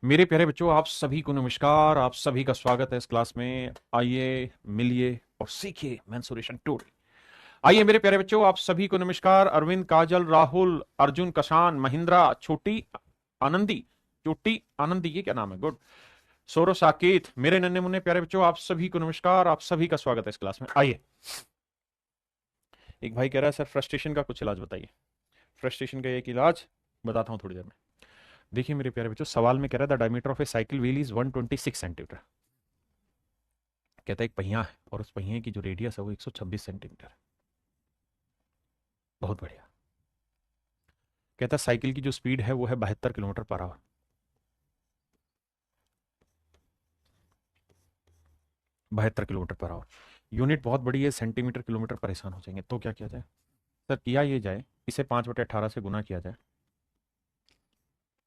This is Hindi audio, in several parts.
मेरे प्यारे बच्चों, आप सभी को नमस्कार। आप सभी का स्वागत है इस क्लास में। आइए, मिलिए और सीखिए मेंसुरेशन टूल। आइए मेरे प्यारे बच्चों, आप सभी को नमस्कार। अरविंद, काजल, राहुल, अर्जुन, कशान, महिंद्रा, छोटी, आनंदी, चोटी, आनंदी, ये क्या नाम है? गुड। सौरव, साकेत, मेरे नन्हे मुन्ने प्यारे बच्चों, आप सभी को नमस्कार। आप सभी का स्वागत है इस क्लास में। आइए। एक भाई कह रहा है, सर फ्रस्ट्रेशन का कुछ इलाज बताइए। फ्रस्ट्रेशन का एक इलाज बताता हूं थोड़ी देर में। देखिए मेरे प्यारे बच्चों, सवाल में कह रहा था diameter of A cycle wheel is 126 centimetre. कहता है एक पहिया है और उस पहिए की जो रेडियस है वो 126 सेंटीमीटर है। बहुत बढ़िया। कहता है साइकिल की जो स्पीड है वो है 72 kilometre per hour. 72 kilometre per hour. Unit बहुत बड़ी है, सेंटीमीटर किलोमीटर परेशान हो जाएंगे। तो क्या किया जाए? सर किया ये जाए, इसे 5/18 से गुना किया जाए।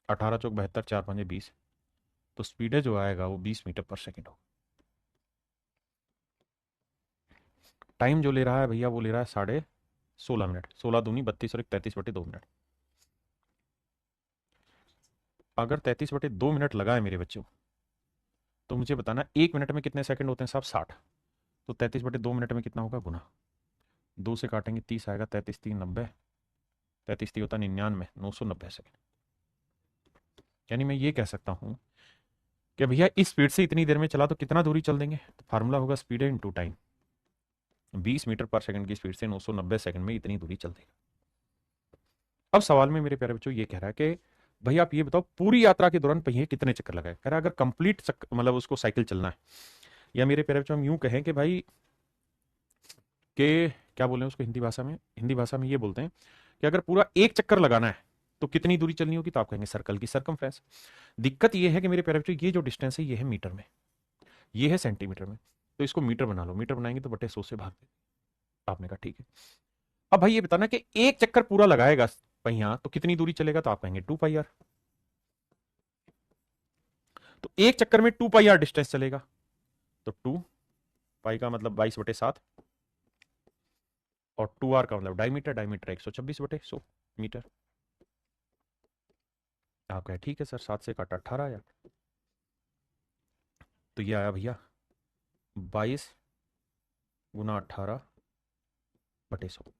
18 × 4 = 72, 4×5 = 20। तो स्पीड जो आएगा वो 20 मीटर पर सेकेंड होगा। टाइम जो ले रहा है भैया वो ले रहा है 16.5 मिनट। 16 दूनी 32 और 33/2 मिनट। अगर 33/2 मिनट लगा है मेरे बच्चों, तो मुझे बताना 1 मिनट में कितने सेकंड होते हैं साहब? 60। तो 33/2 मिनट में कितना होगा? गुना 2 से काटेंगे 30 आएगा। 33×3 = 90। 33 होता 99, 990 सेकंड। यानी मैं ये कह सकता हूं कि भैया इस स्पीड से इतनी देर में चला तो कितना दूरी चल देंगे? तो फार्मूला होगा स्पीड इंटू टाइम। 20 मीटर पर सेकंड की स्पीड से 990 सेकंड में इतनी दूरी चल देगा। अब सवाल में मेरे प्यारे बच्चों ये कह रहा है कि भैया आप ये बताओ पूरी यात्रा के दौरान पहिए कितने चक्कर लगाए। कह रहा है अगर कंप्लीट मतलब उसको साइकिल चलना है, या मेरे प्यारे बच्चों हम यूं कहें कि भाई कि क्या बोले उसको हिंदी भाषा में? हिंदी भाषा में ये बोलते हैं कि अगर पूरा एक चक्कर लगाना है तो कितनी दूरी चलनी होगी? तो आप कहेंगे सर्कल की सरकमफ्रेंस। दिक्कत ये है कि मेरे प्यारे बच्चों ये जो डिस्टेंस है ये है मीटर में, ये है सेंटीमीटर में। तो इसको मीटर बना लो। मीटर बनाएंगे तो बटे 100 से भाग दे। आपने कहा ठीक है। अब भाई ये बताना कि एक चक्कर पूरा लगाएगा पहिया तो कितनी दूरी चलेगा? तो आप कहेंगे 2πr। तो एक चक्कर में 2πr डिस्टेंस चलेगा। तो 2 पाई का मतलब 22/7, और 2r का मतलब डायमीटर। Diameter 126/100 metre. आप कहे ठीक है सर, 7 से काटा 18 आया। तो ये आया भैया 22 × 18/100।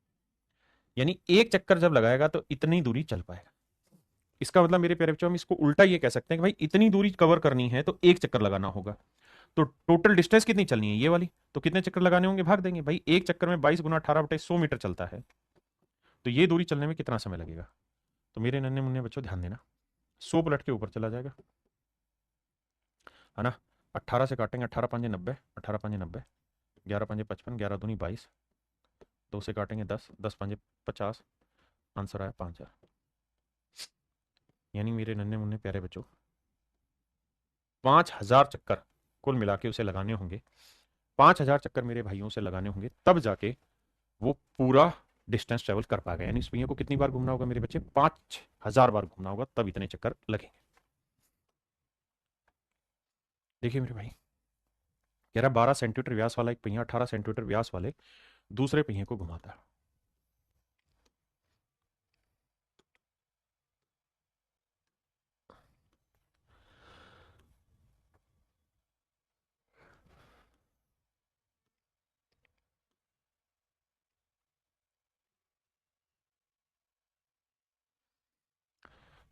यानी एक चक्कर जब लगाएगा तो इतनी दूरी चल पाएगा। इसका मतलब मेरे प्यारे बच्चों हम इसको उल्टा ये कह सकते हैं कि भाई इतनी दूरी कवर करनी है तो एक चक्कर लगाना होगा। तो टोटल डिस्टेंस कितनी चलनी है? ये वाली। तो कितने चक्कर लगाने होंगे? भाग देंगे भाई। एक चक्कर में 22 × 18/100 मीटर चलता है। तो ये दूरी चलने में कितना समय लगेगा? तो मेरे नन्हे मुन्ने बच्चों ध्यान देना, 100 पलट के ऊपर चला जाएगा, है ना। 18 से काटेंगे, 18×5 = 90, 18×5 = 90, 11×5 = 55, 11 दूनी 22, 2 से काटेंगे 10, 10×5 = 50। आंसर आया 5000। यानी मेरे नन्हे मुन्ने प्यारे बच्चों 5000 चक्कर कुल मिला के उसे लगाने होंगे। 5000 चक्कर मेरे भाइयों से लगाने होंगे, तब जाके वो पूरा डिस्टेंस ट्रेवल कर पाएगा। यानी इस पहिए को कितनी बार घूमना होगा मेरे बच्चे? 5000 बार घूमना होगा, तब इतने चक्कर लगेंगे। देखिए मेरे भाई, कह रहा 12 सेंटीमीटर व्यास वाला एक पहिया 18 सेंटीमीटर व्यास वाले दूसरे पहिए को घुमाता है।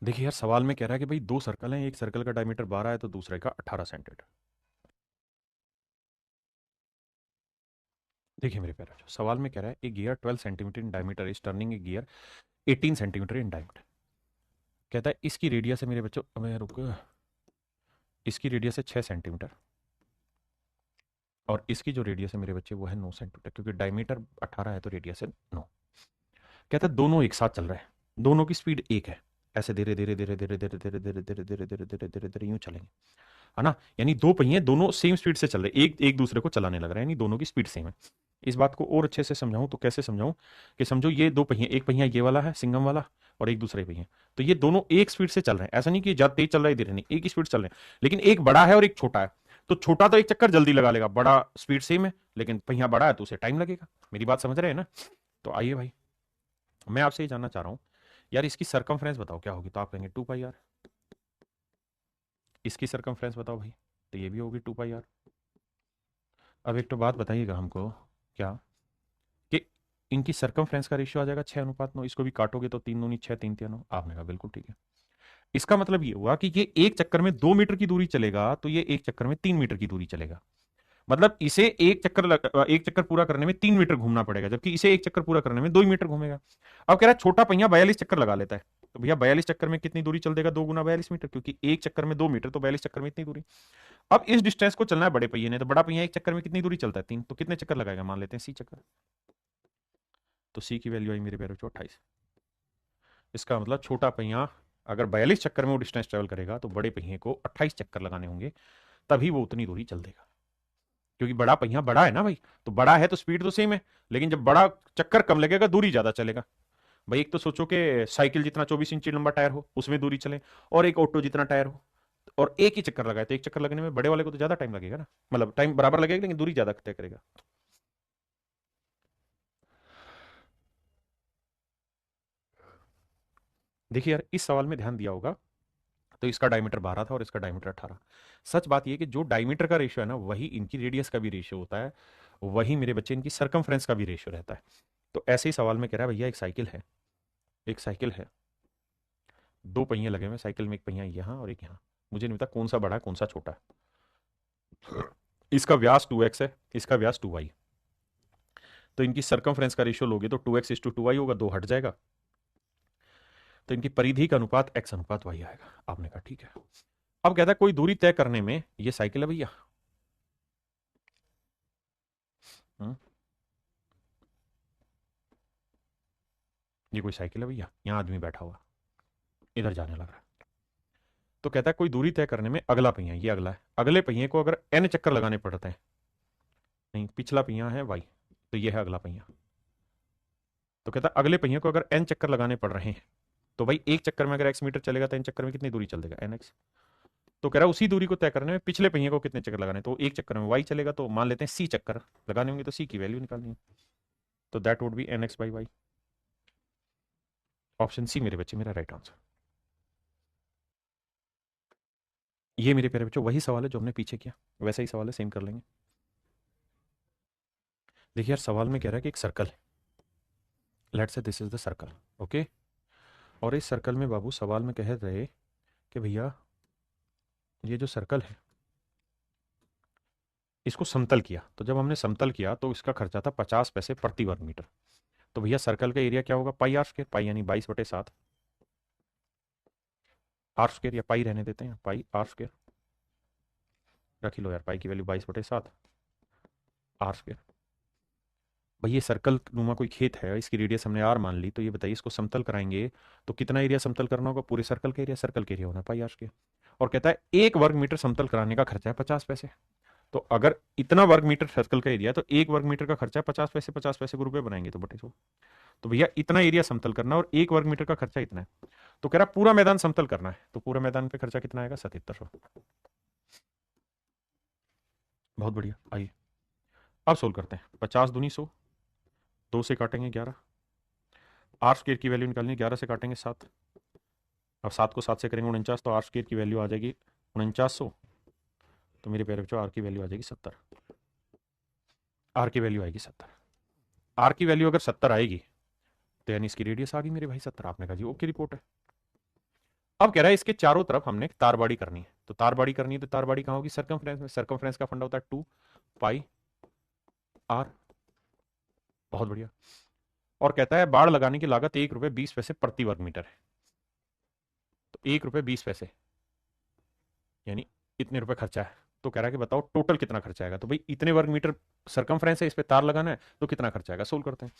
देखिए यार, सवाल में कह रहा है कि भाई दो सर्कल हैं, एक सर्कल का डायमीटर 12 है तो दूसरे का 18 सेंटीमीटर। देखिए मेरे प्यारे, सवाल में कह रहा है एक gear 12 centimetre in diameter is turning A gear 18 centimetre in diameter. कहता है इसकी रेडियस है मेरे बच्चों, मैं रुक, इसकी रेडियस है 6 सेंटीमीटर, और इसकी जो रेडियस है मेरे बच्चे वो है 9 सेंटीमीटर, क्योंकि डायमीटर 18 है तो रेडियस है 9। कहता है दोनों एक साथ चल रहे हैं, दोनों की स्पीड एक है। ऐसे धीरे धीरे धीरे धीरे धीरे धीरे धीरे धीरे धीरे धीरे धीरे धीरे धीरे यूं चलेंगे, है ना। यानी दो पहिए दोनों सेम स्पीड से चल रहे हैं, एक एक दूसरे को चलाने लग रहे हैं, यानी दोनों की स्पीड सेम है। इस बात को और अच्छे से समझाऊं तो कैसे समझाऊं? कि समझो ये दो पहिए, एक पहिया ये वाला है सिंगम वाला, और एक दूसरे पहिए, तो ये दोनों एक स्पीड से चल रहे हैं। ऐसा नहीं कि ज्यादा तेज चल रहा है, धीरे नहीं, एक ही स्पीड चल रहे हैं। लेकिन एक बड़ा है और एक छोटा है, तो छोटा तो एक चक्कर जल्दी लगा लेगा, बड़ा स्पीड सेम है लेकिन पहिया बड़ा है तो उसे टाइम लगेगा। मेरी बात समझ रहे हैं ना? तो आइए भाई, मैं आपसे ये जानना चाह रहा हूं यार, इसकी सरकमफ्रेंस बताओ क्या होगी? तो आप कहेंगे 2πr। इसकी सरकमफ्रेंस बताओ भाई, तो ये भी होगी 2 पाई आर। अब एक तो बात बताइएगा हमको, क्या कि इनकी सरकमफ्रेंस का रेशियो आ जाएगा 6:9, इसको भी काटोगे तो 3 दूनी 6, 3 3 9। आपने कहा बिल्कुल ठीक है। इसका मतलब ये हुआ कि ये एक चक्कर में 2 मीटर की दूरी चलेगा, तो ये एक चक्कर में 3 मीटर की दूरी चलेगा। मतलब इसे एक चक्कर पूरा करने में 3 मीटर घूमना पड़ेगा, जबकि इसे एक चक्कर पूरा करने में 2 ही मीटर घूमेगा। अब कह रहा है छोटा पहिया 42 चक्कर लगा लेता है, तो भैया 42 चक्कर में कितनी दूरी चल देगा? 2 गुना 42 मीटर, क्योंकि एक चक्कर में 2 मीटर, तो 42 चक्कर में इतनी दूरी। अब इस डिस्टेंस को चलना है बड़े पहिए ने, तो बड़ा पहिया एक चक्कर में कितनी दूरी चलता है? 3, तो कितने चक्कर लगाएगा? मान लेते हैं C चक्कर। तो C की वैल्यू आई मेरे पैरों 28। इसका मतलब छोटा पहिया अगर 42 चक्कर में वो डिस्टेंस ट्रेवल करेगा, तो बड़े पहिए को 28 चक्कर लगाने होंगे, तभी वो उतनी दूरी चल देगा। क्योंकि बड़ा पहिया बड़ा है ना भाई, तो बड़ा है तो स्पीड तो सेम है, लेकिन जब बड़ा चक्कर कम लगेगा, दूरी ज्यादा चलेगा। भाई एक तो सोचो कि साइकिल जितना 24 इंच लंबा टायर हो, उसमें दूरी चले, और एक ऑटो जितना टायर हो, और एक ही चक्कर लगाए, तो एक चक्कर लगने में बड़े वाले को तो ज्यादा टाइम लगेगा ना, मतलब टाइम बराबर लगेगा लेकिन दूरी ज्यादा तय करेगा। देखिए यार, इस सवाल में ध्यान दिया होगा, तो इसका डायमीटर 12 था और इसका डायमीटर 18। सच बात यह कि जो डायमीटर का रेशियो है ना, वही इनकी रेडियस का भी रेशियो होता है, वही मेरे बच्चे इनकी सरकमफ्रेंस का भी रेशियो रहता है। तो ऐसे ही सवाल में कह रहा है भैया, एक साइकिल है, एक साइकिल है, 2 पहिए लगे हुए साइकिल में, एक पहिया यहाँ और एक यहाँ। मुझे नहीं पता कौन सा बड़ा है कौन सा छोटा है। इसका व्यास 2x है, इसका व्यास 2y। तो इनकी सरकमफ्रेंस का रेशियो लोगे तो 2x/2y होगा, 2 हट जाएगा, तो इनकी परिधि का अनुपात x/y आएगा। आपने कहा ठीक है। अब कहता है कोई दूरी तय करने में, ये साइकिल है भैया, ये कोई साइकिल है भैया, यहां आदमी बैठा हुआ, इधर जाने लग रहा है। तो कहता है कोई दूरी तय करने में अगला पहिया, ये अगला है, अगले पहिए को अगर n चक्कर लगाने पड़ते हैं, नहीं पिछला पहिया है y, तो ये है अगला पहिया। तो कहता है अगले पहिए को अगर n चक्कर लगाने पड़ रहे हैं, तो भाई एक चक्कर में अगर x मीटर चलेगा, तो n चक्कर में कितनी दूरी चल देगा? nx। तो कह रहा है उसी दूरी को तय करने में पिछले पहिए को कितने चक्कर लगाने, तो एक चक्कर में y चलेगा, तो मान लेते हैं c चक्कर लगाने होंगे, तो c की वैल्यू निकालनी है, तो that would be nx/y। Option C मेरे बच्चे मेरा राइट आंसर। ये मेरे प्यारे बच्चों वही सवाल है जो हमने पीछे किया, वैसा ही सवाल है, सेम कर लेंगे। देखिए यार, सवाल में कह रहा है कि एक सर्कल है, let's say this is the circle, okay. और इस सर्कल में बाबू सवाल में कह रहे कि भैया ये जो सर्कल है, इसको समतल किया, तो जब हमने समतल किया तो इसका खर्चा था 50 पैसे प्रति वर्ग मीटर। तो भैया सर्कल का एरिया क्या होगा? πr², पाई यानी 22/7, r², या पाई रहने देते हैं, पाई r², रख ही लो यार, पाई की वैल्यू 22/7 r²। भाई ये सर्कल नुमा कोई खेत है, इसकी रेडियस हमने आर मान ली, तो ये बताइए इसको समतल कराएंगे तो कितना एरिया समतल करना होगा? पूरे सर्कल का एरिया, सर्कल का एरिया होना πr²। और कहता है 1 वर्ग मीटर समतल कराने का खर्चा है 50 पैसे। तो अगर इतना वर्ग मीटर सर्कल का एरिया, तो 1 वर्ग मीटर का खर्चा है 50 पैसे, 50 पैसे को रुपए बनाएंगे तो बटे 100। तो भैया इतना एरिया समतल करना और 1 वर्ग मीटर का खर्चा इतना है, तो कह रहा पूरा मैदान समतल करना है, तो पूरा मैदान पे खर्चा कितना आएगा? 7700। बहुत बढ़िया, आइए अब सोल्व करते हैं। 50 दूनी 100, 2 से काटेंगे 11, r² की वैल्यू निकालनी, 11 से काटेंगे 7, अब 7 को 7 से करेंगे 49, तो r² की वैल्यू आ जाएगी 4900। तो मेरे प्यारे बच्चों, r की वैल्यू आ जाएगी 70, r की वैल्यू आएगी 70। r की वैल्यू अगर 70 आएगी, तो यानी इसकी रेडियस आ गई मेरे भाई 70। आपने कहा जी ओके, रिपोर्ट है। अब कह रहा है इसके चारों तरफ हमने तारबाड़ी करनी है, तो तारबाड़ी करनी है, तो तारबाड़ी कहाँ होगी? सर्कमफ्रेंस में। सर्कमफ्रेंस का फंडा होता है 2 πr। बहुत बढ़िया। और कहता है बाड़ लगाने की लागत 1 रुपये 20 पैसे प्रति वर्ग मीटर है, तो 1 रुपये 20 पैसे यानी इतने रुपए खर्चा है। तो कह रहा है कि बताओ टोटल कितना खर्चा आएगा? तो भाई इतने वर्ग मीटर सर्कमफ्रेंस है, इस पे तार लगाना है, तो कितना खर्चा आएगा? सोल्व करते हैं।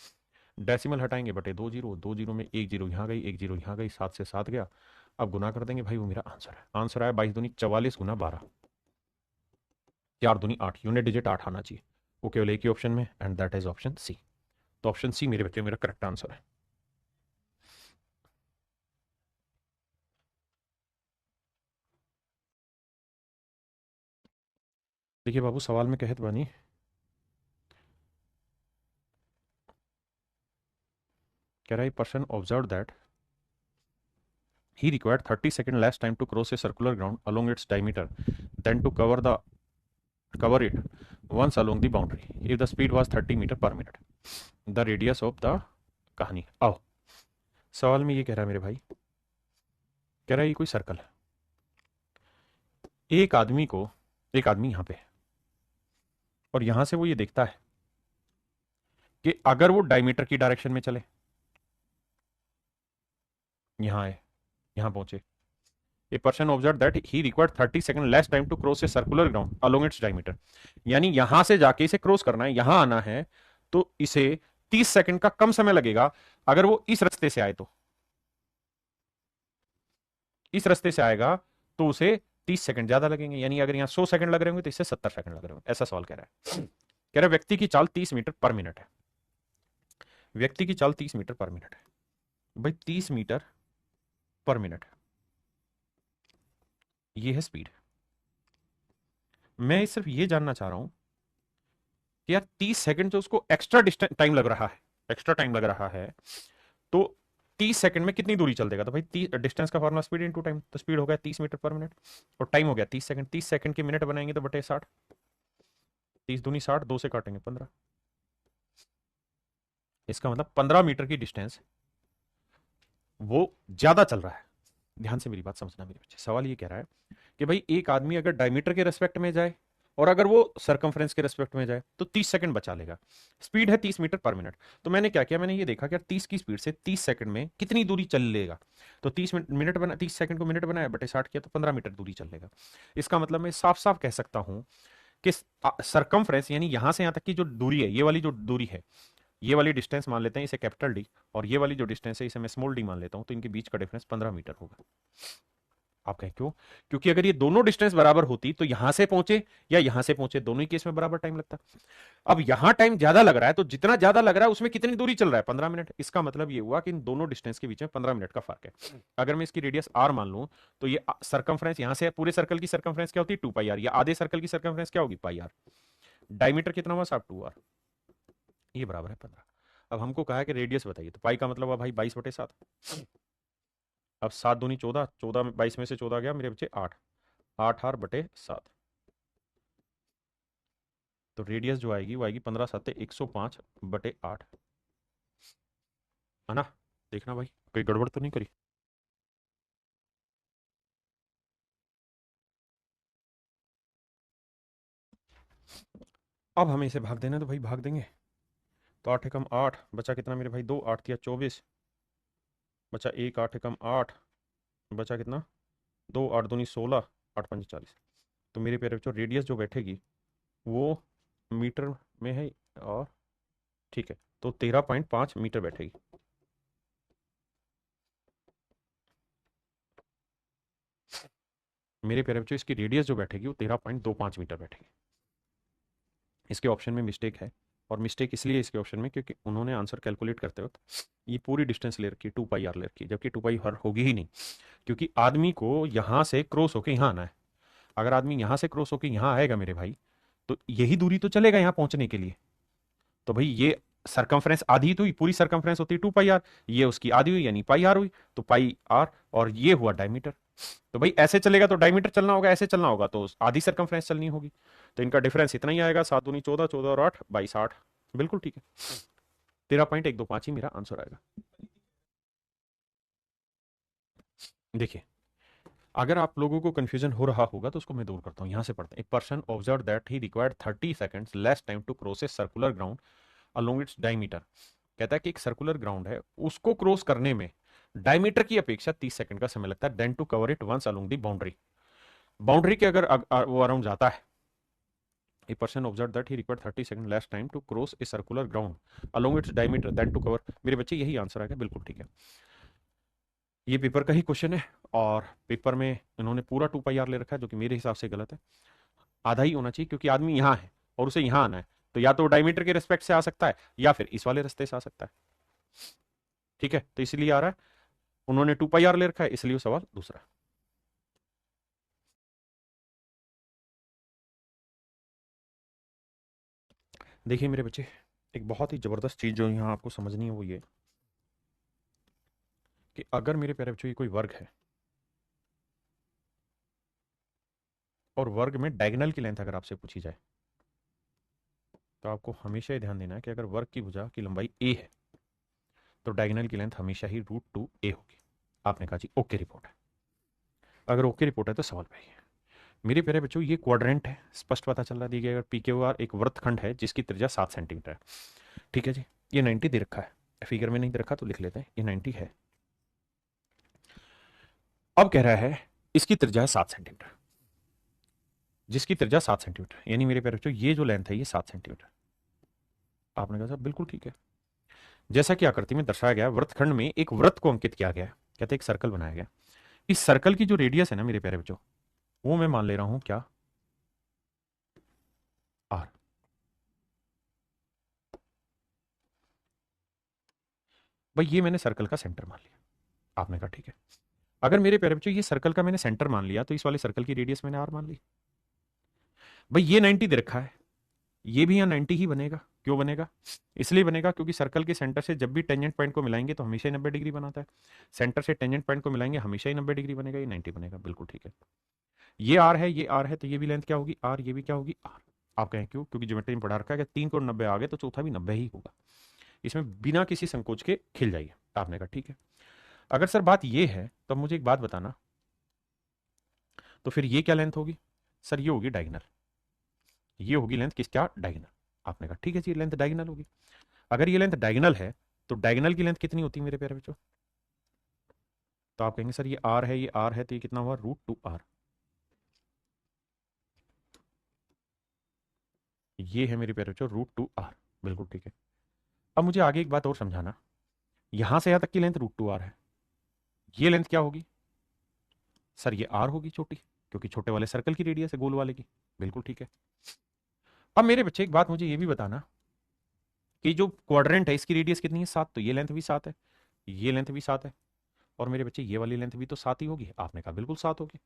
डेसिमल हटाएंगे, बटे 2 जीरो, 2 जीरो में 1 जीरो यहाँ गई, 1 जीरो यहाँ गई, 7 से 7 गया। अब गुना कर देंगे भाई, वो मेरा आंसर है। आंसर आया 22 दूनी 44 गुना 12, 4 दूनी 8, यूनिट डिजिट 8 आना चाहिए, वो केवल एक ही ऑप्शन में, and that is option C. तो ऑप्शन सी मेरे बच्चे मेरा करेक्ट आंसर है। देखिए बाबू, सवाल में कहत बानी कह रहा है person observe that he required 30 seconds less time to cross a circular ground along its diameter than to cover it once along the boundary if the speed was 30 metre per minute the radius of the कहानी। आओ सवाल में ये कह रहा है मेरे भाई, कह रहा है ये कोई सर्कल है, एक आदमी यहां पे है और यहां से वो ये देखता है कि अगर वो डायमीटर की डायरेक्शन में चले, यहां है, यहां पहुंचे, a person observe that he required 30 second less time to cross a circular ground along its diameter, यानी यहां से जाके इसे क्रॉस करना है, यहां आना है, तो इसे 30 सेकंड का कम समय लगेगा अगर वो इस रास्ते से आए तो। इस रास्ते से आएगा तो उसे 30 सेकंड ज्यादा लगेंगे, यानी अगर यहां 100 सेकंड लग रहे होंगे तो इससे 70 सेकंड लग रहे होंगे। ऐसा सवाल कह रहा है। कह रहा है व्यक्ति की चाल 30 मीटर पर मिनट है, व्यक्ति की चाल 30 मीटर पर मिनट है। भाई 30 मीटर पर मिनट है, ये है स्पीड। मैं सिर्फ ये जानना चाह रहा हूं कि यार 30 सेकंड जो उसको एक्स्ट्रा टाइम लग रहा है, एक्स्ट्रा टाइम लग रहा है, तो 30 सेकंड में कितनी दूरी चल देगा? तो भाई डिस्टेंस का फॉर्मूला स्पीड इनटू टाइम, तो स्पीड हो गया 30 मीटर पर मिनट और टाइम हो गया 30 सेकंड। 30 सेकंड के मिनट बनाएंगे तो बटे 60, 30 दूनी 60, 2 से काटेंगे 15, इसका मतलब 15 मीटर की डिस्टेंस वो ज्यादा चल रहा है। ध्यान से मेरी बात समझना मेरे बच्चे, सवाल ये कह रहा है कि भाई एक आदमी अगर डायमीटर के रेस्पेक्ट में जाए और अगर वो सरकमफ्रेंस के रेस्पेक्ट में जाए तो 30 सेकंड बचा लेगा। स्पीड है 30 मीटर पर मिनट, तो मैंने क्या किया, मैंने ये देखा कि यार 30 की स्पीड से 30 सेकंड में कितनी दूरी चल लेगा, तो 30 सेकंड को मिनट बनाया बटे 60 किया तो 15 मीटर दूरी चल लेगा। इसका मतलब मैं साफ साफ कह सकता हूं कि सरकमफ्रेंस यानी यहां से यहां तक की जो दूरी है, ये वाली जो दूरी है, ये वाली डिस्टेंस मान लेते हैं इसे कैपिटल डी, और ये वाली जो डिस्टेंस है इसे मैं स्मॉल डी मान लेता हूं, तो इनके बीच का डिफरेंस 15 मीटर होगा। आप कहें क्यों? क्योंकि अगर ये दोनों डिस्टेंस बराबर होती तो यहां से पहुंचे या यहां से पहुंचे, दोनों ही केस में बराबर टाइम लगता। अब यहां टाइम ज्यादा लग रहा है, तो जितना ज्यादा लग रहा है उसमें कितनी दूरी चल रहा है? 15 मिनट। इसका मतलब ये हुआ कि इन दोनों डिस्टेंस के बीच में 15 मिनट का फर्क है। अगर मैं इसकी रेडियस आर मान लूं तो ये सरकमफ्रेंस यहां से पूरे सर्कल की सरकमफ्रेंस क्या होती है? 2 पाई आर, या आधे सर्कल की सरकमफ्रेंस क्या होगी? पाई आर। डायमीटर कितना हुआ साहब? 2 आर, ये बराबर है 15। अब हमको कहा है कि रेडियस बताइए, तो पाई का मतलब हुआ भाई 22/7। अब 7 दूनी 14, 14 22 में से 14 गया मेरे बच्चे 8, 8 आर बटे 7, तो रेडियस जो आएगी वो आएगी 15 7 105 बटे 8, है ना? देखना भाई कोई गड़बड़ तो नहीं करी। अब हमें इसे भाग देना, तो भाई भाग देंगे, तो 8 एकम 8 बचा कितना मेरे भाई? 2, 8 या 24 बचा 1, 8 एकम 8 बचा कितना? 2, 8 दूनी 16, 8 पंच 40। तो मेरे प्यारे बच्चों रेडियस जो बैठेगी वो मीटर में है, और ठीक है, तो 13.5 मीटर बैठेगी। मेरे प्यारे बच्चों इसकी रेडियस जो बैठेगी वो 13.25 मीटर बैठेगी। इसके ऑप्शन में मिस्टेक है, और मिस्टेक इसलिए इसके ऑप्शन में क्योंकि उन्होंने आंसर कैलकुलेट करते वक्त ये पूरी डिस्टेंस ले रखी है, 2 पाई आर ले रखी है, जबकि 2 पाई आर होगी ही नहीं, क्योंकि आदमी को यहां से क्रॉस होकर यहां आना है। अगर आदमी यहां से क्रॉस होकर यहां आएगा मेरे भाई, तो यही दूरी तो चलेगा यहां पहुंचने के लिए। तो भाई ये सरकमफ्रेंस आधी तो हुई, पूरी सरकमफ्रेंस होती है 2 पाई आर, ये उसकी आधी हुई यानी पाई आर हुई, तो पाई आर, और ये हुआ डायमीटर। तो भाई ऐसे चलेगा तो डायमीटर चलना होगा, ऐसे चलना होगा तो आधी सरकमफ्रेंस चलनी होगी, तो इनका डिफरेंस इतना ही आएगा, 7 दूनी 14, 14 और 8 22, 8। बिल्कुल ठीक है, 13.125 ही मेरा आंसर आएगा। देखिए अगर आप लोगों को कंफ्यूजन हो रहा होगा तो उसको मैं दूर करता हूं, यहां से पढ़ते हैं। A person observe that he required 30 seconds less time to cross a circular ground along its diameter. कहता है कि एक सर्कुलर ग्राउंड है, उसको क्रॉस करने में डायमीटर की अपेक्षा 30 सेकंड का समय लगता है, then to cover it once along the boundary. Boundary के अगर वो अराउंड जाता है, a person observe that he required 30 second less time to cross a circular ground along its diameter then to cover. मेरे बच्चे यही आंसर आएगा, बिल्कुल ठीक है। ये पेपर का ही क्वेश्चन है, और पेपर में इन्होंने पूरा 2 पाई आर ले रखा है, जो कि मेरे हिसाब से गलत है। आधा ही होना चाहिए, क्योंकि आदमी यहाँ है और उसे यहाँ आना है, तो या तो डायमीटर के रिस्पेक्ट से आ सकता है या फिर इस वाले रास्ते से आ सकता है। ठीक है, तो इसलिए आ रहा है, उन्होंने 2 पाई आर ले रखा है, इसलिए वो सवाल दूसरा। देखिए मेरे बच्चे, एक बहुत ही जबरदस्त चीज जो यहाँ आपको समझनी है वो ये कि अगर मेरे प्यारे बच्चों ये कोई वर्ग है, और वर्ग में डायगोनल की लेंथ अगर आपसे पूछी जाए तो आपको हमेशा ही ध्यान देना है कि अगर वर्ग की भुजा की लंबाई a है तो डायगोनल की लेंथ हमेशा ही √2a होगी। आपने कहा जी ओके रिपोर्ट है। अगर ओके रिपोर्ट है तो सवाल पे है। मेरे प्यारे बच्चों ये क्वाड्रेंट है, स्पष्ट पता चल रहा है। देखिए अगर PQR एक वृत्तखंड है जिसकी त्रिज्या 7 सेंटीमीटर है, ठीक है जी। ये 90 दे रखा है, फिगर में नहीं दे रखा तो लिख लेते हैं, ये 90 है। अब कह रहा है इसकी त्रिज्या है 7 सेंटीमीटर, जिसकी त्रिज्या 7 सेंटीमीटर, यानी मेरे प्यारे बच्चों ये जो लेंथ है ये 7 सेंटीमीटर। आपने कहा साहब बिल्कुल ठीक है। जैसा कि आकृति में दर्शाया गया वृत्तखंड में एक वृत्त को अंकित किया गया है, कहते एक सर्कल बनाया गया। इस सर्कल की जो रेडियस है ना मेरे प्यारे बच्चों, वो मैं मान ले रहा हूं क्या, आर। भाई ये मैंने सर्कल का सेंटर मान लिया। आपने कहा ठीक है। अगर मेरे प्यारे बच्चों ये सर्कल का मैंने सेंटर मान लिया तो इस वाले सर्कल की रेडियस मैंने आर मान ली। भाई ये 90 दे रखा है, ये भी यहाँ 90 ही बनेगा। क्यों बनेगा? इसलिए बनेगा क्योंकि सर्कल के सेंटर से जब भी टेंजेंट पॉइंट को मिलाएंगे तो हमेशा ही 90 डिग्री बनाता है। सेंटर से टेंजेंट पॉइंट को मिलाएंगे हमेशा ही 90 डिग्री बनेगा, ये 90 बनेगा। बिल्कुल ठीक है। ये आर है, ये आर है, तो ये भी लेंथ क्या होगी, आर। ये भी क्या होगी, आर। आप कहें क्यों? क्योंकि ज्योमेट्री में पढ़ा रखा है कि 3 को 90 आ गए तो चौथा भी 90 ही होगा। इसमें बिना किसी संकोच के खिल जाइए। आपने कहा ठीक है। अगर सर बात ये है तो मुझे एक बात बताना, तो फिर ये क्या लेंथ होगी? सर ये होगी डायगोनल। ये होगी लेंथ किसका, डायगोनल। आपने कहा ठीक है जी, लेंथ डायगोनल होगी। अगर ये लेंथ डायगोनल है तो डायगोनल की लेंथ कितनी होती है मेरे प्यारे बच्चों? तो आप कहेंगे सर ये आर है, ये आर है, तो ये कितना हुआ, √2r। ये है मेरे प्यारे बच्चों √2r। बिल्कुल ठीक है। अब मुझे आगे एक बात और समझाना, यहां से यहां तक की लेंथ √2r है, ये लेंथ क्या होगी? सर ये आर होगी छोटी, क्योंकि छोटे वाले सर्कल की रेडियस है, गोल वाले की। बिल्कुल ठीक है। अब मेरे बच्चे एक बात मुझे ये भी बताना कि जो क्वाड्रेंट है इसकी रेडियस कितनी है, 7, तो ये लेंथ भी 7 है, ये लेंथ भी 7 है, और मेरे बच्चे ये वाली लेंथ भी तो 7 ही होगी। आपने कहा बिल्कुल 7 होगी,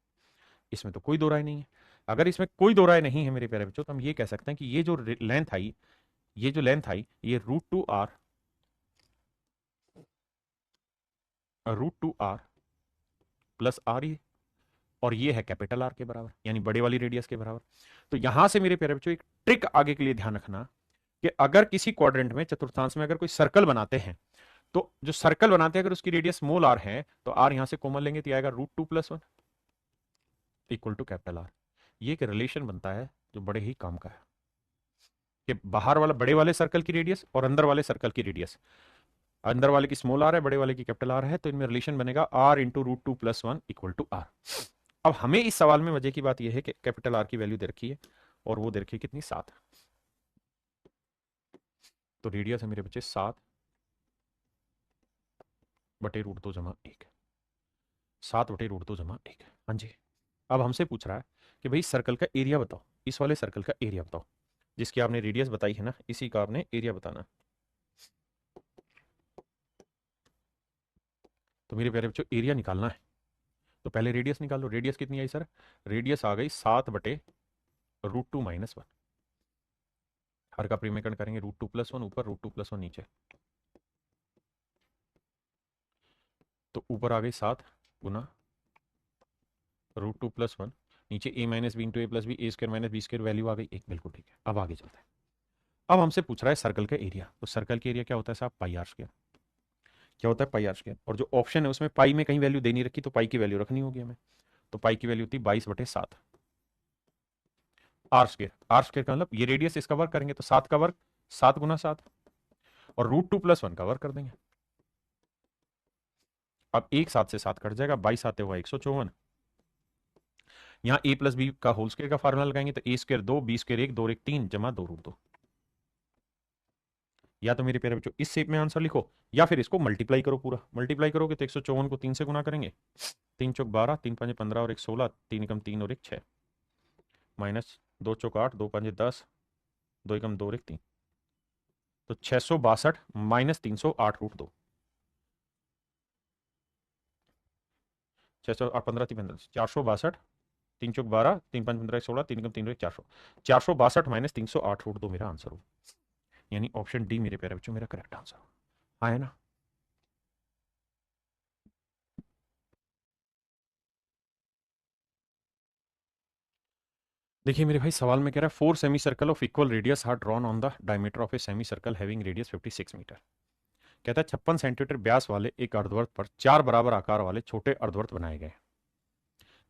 इसमें तो कोई दो राय नहीं है। अगर इसमें कोई दो राय नहीं है मेरे प्यारे बच्चों, तो हम ये कह सकते हैं कि ये जो लेंथ आई, ये जो लेंथ आई, ये √2r, √2r प्लस आर, ये और ये है कैपिटल आर के बराबर, यानी बड़े वाली रेडियस के बराबर। तो यहां से मेरे प्यारे बच्चों एक ट्रिक आगे के लिए ध्यान रखना कि अगर किसी क्वाड्रेंट में, चतुर्थांश में अगर कोई सर्कल बनाते हैं, तो जो सर्कल बनाते हैं अगर उसकी रेडियस स्मॉल आर है तो आर यहां से कॉमन लेंगे तो आएगा √2 + 1 इक्वल टू कैपिटल आर। ये एक रिलेशन बनता है जो बड़े ही काम का है, कि बाहर वाला बड़े वाले सर्कल की रेडियस और अंदर वाले सर्कल की रेडियस, अंदर वाले की स्मॉल आर है, बड़े वाले की कैपिटल आर है, तो इनमें रिलेशन बनेगा R into √2 + 1 equal to R. अब हमें इस सवाल में मजे की बात यह है कि कैपिटल आर की वैल्यू दे रखी है, और वो दे रखी है कितनी, 7। तो रेडियस है मेरे बच्चे 7/√2 = 1, 7/√2 = 1। हाँ जी। अब हमसे पूछ रहा है कि भाई सर्कल का एरिया बताओ, इस वाले सर्कल का एरिया बताओ, जिसकी आपने रेडियस बताई है ना, इसी का आपने एरिया बताना। तो मेरे प्यारे बच्चों एरिया निकालना है तो पहले रेडियस निकाल लो। रेडियस कितनी आई सर? रेडियस आ गई 7/√2 - 1। हर का प्रीमेकरण करेंगे, √2 + 1 ऊपर, √2 + 1 नीचे, तो ऊपर आ गई 7 गुना √2 + 1, नीचे a - b × a + b, a² - b² value आ गई 1। बिल्कुल ठीक है। अब आगे चलते हैं। अब हमसे पूछ रहा है सर्कल का एरिया, तो सर्कल का एरिया क्या होता है साहब, πr²। क्या होता है, πr²। और जो ऑप्शन है उसमें पाई में कहीं वैल्यू दे नहीं रखी, तो पाई की वैल्यू रखनी होगी हमें। तो पाई की वैल्यू होती है 22/7 r²। r² का मतलब ये रेडियस, इसका वर्ग करेंगे तो 7 का वर्ग, 7 गुना 7, और √2 + 1 का वर्ग कर देंगे। अब एक 7 से 7 कट जाएगा, 22 आते हुआ 154। यहाँ a + b का होल स्क्वायर का फार्मूला लगाएंगे तो a² 2, b² 1, 2 और 1 3 जमा 2√2। या तो मेरे प्यारे बच्चों इस शेप में आंसर लिखो, या फिर इसको मल्टीप्लाई करो, पूरा मल्टीप्लाई करोगे तो 154 को 3 से गुना करेंगे, 3 चौक 12, 3 पंजे 15 और 1 16, 3 एकम 3 और 1 6, माइनस 2 चौक 8, 2 पंजे 10, 2 एकम 2 और 1 3, तो 662 - 308√2, 615 3 15 462, 3 चौक 12, 3 5 15 16, 3 एकम 3 और 1 400, 462 - 308√2 मेरा आंसर हो, यानी ऑप्शन डी मेरे प्यारे बच्चों मेरा करेक्ट आंसर हो। हाँ है ना? देखिए मेरे भाई, सवाल में कह रहा है 4 semi circle of equal radius R drawn on the diameter of a semi circle having radius 56 metre. कहता है 56 सेंटीमीटर व्यास वाले एक अर्धवृत्त पर 4 बराबर आकार वाले छोटे अर्धवृत्त बनाए गए।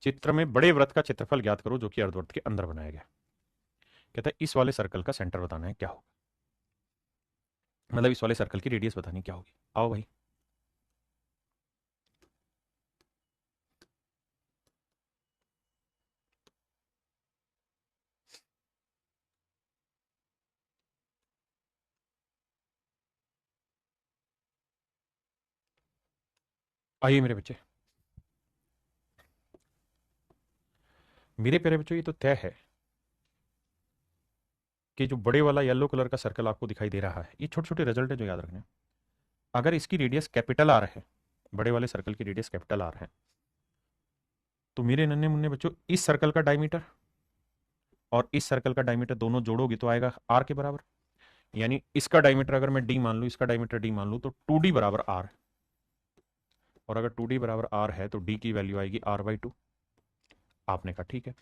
चित्र में बड़े वृत्त का क्षेत्रफल ज्ञात करो जो कि अर्धवृत्त के अंदर बनाया गया। कहता है इस वाले सर्कल का सेंटर बताना है, क्या होगा? मतलब इस वाले सर्कल की रेडियस बतानी क्या होगी। आओ भाई, आइए मेरे बच्चे। मेरे प्यारे बच्चों, ये तो तय है कि जो बड़े वाला येलो कलर का सर्कल आपको दिखाई दे रहा है, ये छोटे छोटे रिजल्ट है जो याद रखने हैं। अगर इसकी रेडियस कैपिटल आर है, बड़े वाले सर्कल की रेडियस कैपिटल आर है, तो मेरे नन्हे मुन्ने बच्चों इस सर्कल का डायमीटर और इस सर्कल का डायमीटर दोनों जोड़ोगे तो आएगा आर के बराबर। यानी इसका डायमीटर अगर मैं डी मान लूं, इसका डायमीटर डी मान लूं, तो 2d बराबर आर। और अगर 2d बराबर आर है तो डी की वैल्यू आएगी r/2। आपने कहा ठीक है,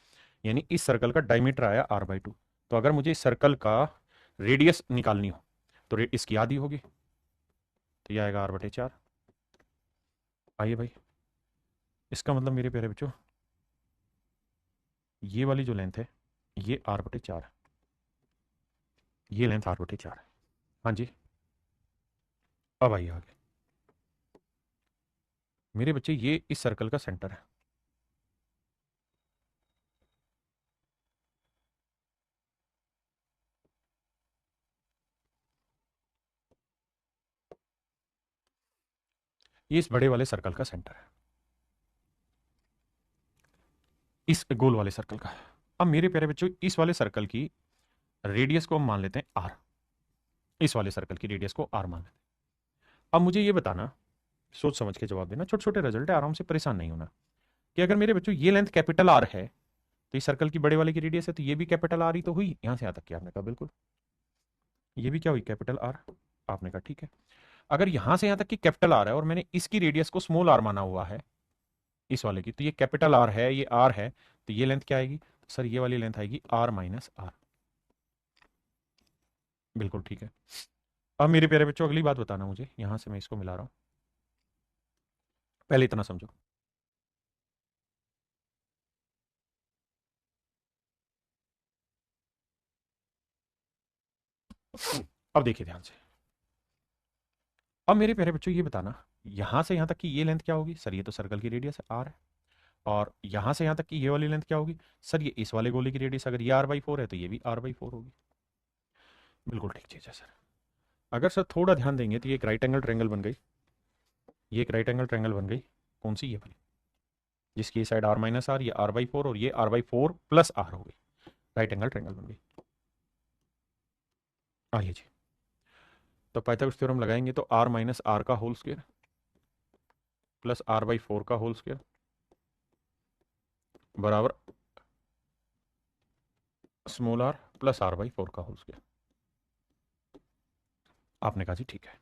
यानी इस सर्कल का डायमीटर आया r/2। तो अगर मुझे इस सर्कल का रेडियस निकालनी हो तो इसकी आधी होगी, तो यह आएगा r/4। आइए भाई, इसका मतलब मेरे प्यारे बच्चों, ये वाली जो लेंथ है ये r/4 है, ये लेंथ r/4 है। हाँ जी, अब आइए आगे। मेरे बच्चे ये इस सर्कल का सेंटर है। ये इस बड़े वाले सर्कल का सेंटर है, इस गोल वाले सर्कल का। अब मेरे प्यारे बच्चों, इस वाले सर्कल की रेडियस को हम मान लेते हैं आर। इस वाले सर्कल की रेडियस को आर मान लेते हैं। अब मुझे ये बताना, सोच समझ के जवाब देना, छोटे छोटे रिजल्ट है, आराम से, परेशान नहीं होना, कि अगर मेरे बच्चों ये लेंथ कैपिटल आर है तो इस सर्कल की बड़े वाले की रेडियस है, तो ये भी कैपिटल आर ही तो हुई, यहां से यहां तक की। आपने कहा बिल्कुल, ये भी क्या हुई, कैपिटल आर। आपने कहा ठीक है, अगर यहां से यहां तक की कैपिटल आर है और मैंने इसकी रेडियस को स्मॉल आर माना हुआ है इस वाले की, तो ये कैपिटल आर है, ये आर है, तो ये लेंथ क्या आएगी? सर ये वाली लेंथ आएगी r-r। बिल्कुल ठीक है। अब मेरे प्यारे बच्चों अगली बात बताना मुझे, यहां से मैं इसको मिला रहा हूं, पहले इतना समझो। अब देखिए ध्यान से। अब मेरे प्यारे बच्चों ये बताना, यहां से यहां तक की ये लेंथ क्या होगी? सर ये तो सर्कल की रेडियस है आर है। और यहां से यहां तक की ये वाली लेंथ क्या होगी? सर ये इस वाले गोले की रेडियस, अगर ये r/4 है तो ये भी r/4 होगी। बिल्कुल ठीक चीज है सर। अगर सर थोड़ा ध्यान देंगे तो ये एक राइट एंगल ट्रायंगल बन गई, ये एक राइट एंगल ट्रायंगल बन गई। कौन सी? ये वाली, जिसकी ये साइड r-r, ये r/4 और ये r/4 प्लस r हो गई, राइट एंगल ट्रायंगल बन गई। आइए जी, तो पाइथागोरस थ्योरम लगाएंगे तो r-r का होल स्क्वायर प्लस r/4 का होल स्क्वायर बराबर स्मॉल r प्लस r/4 का होल स्क्वायर। आपने कहा जी ठीक है,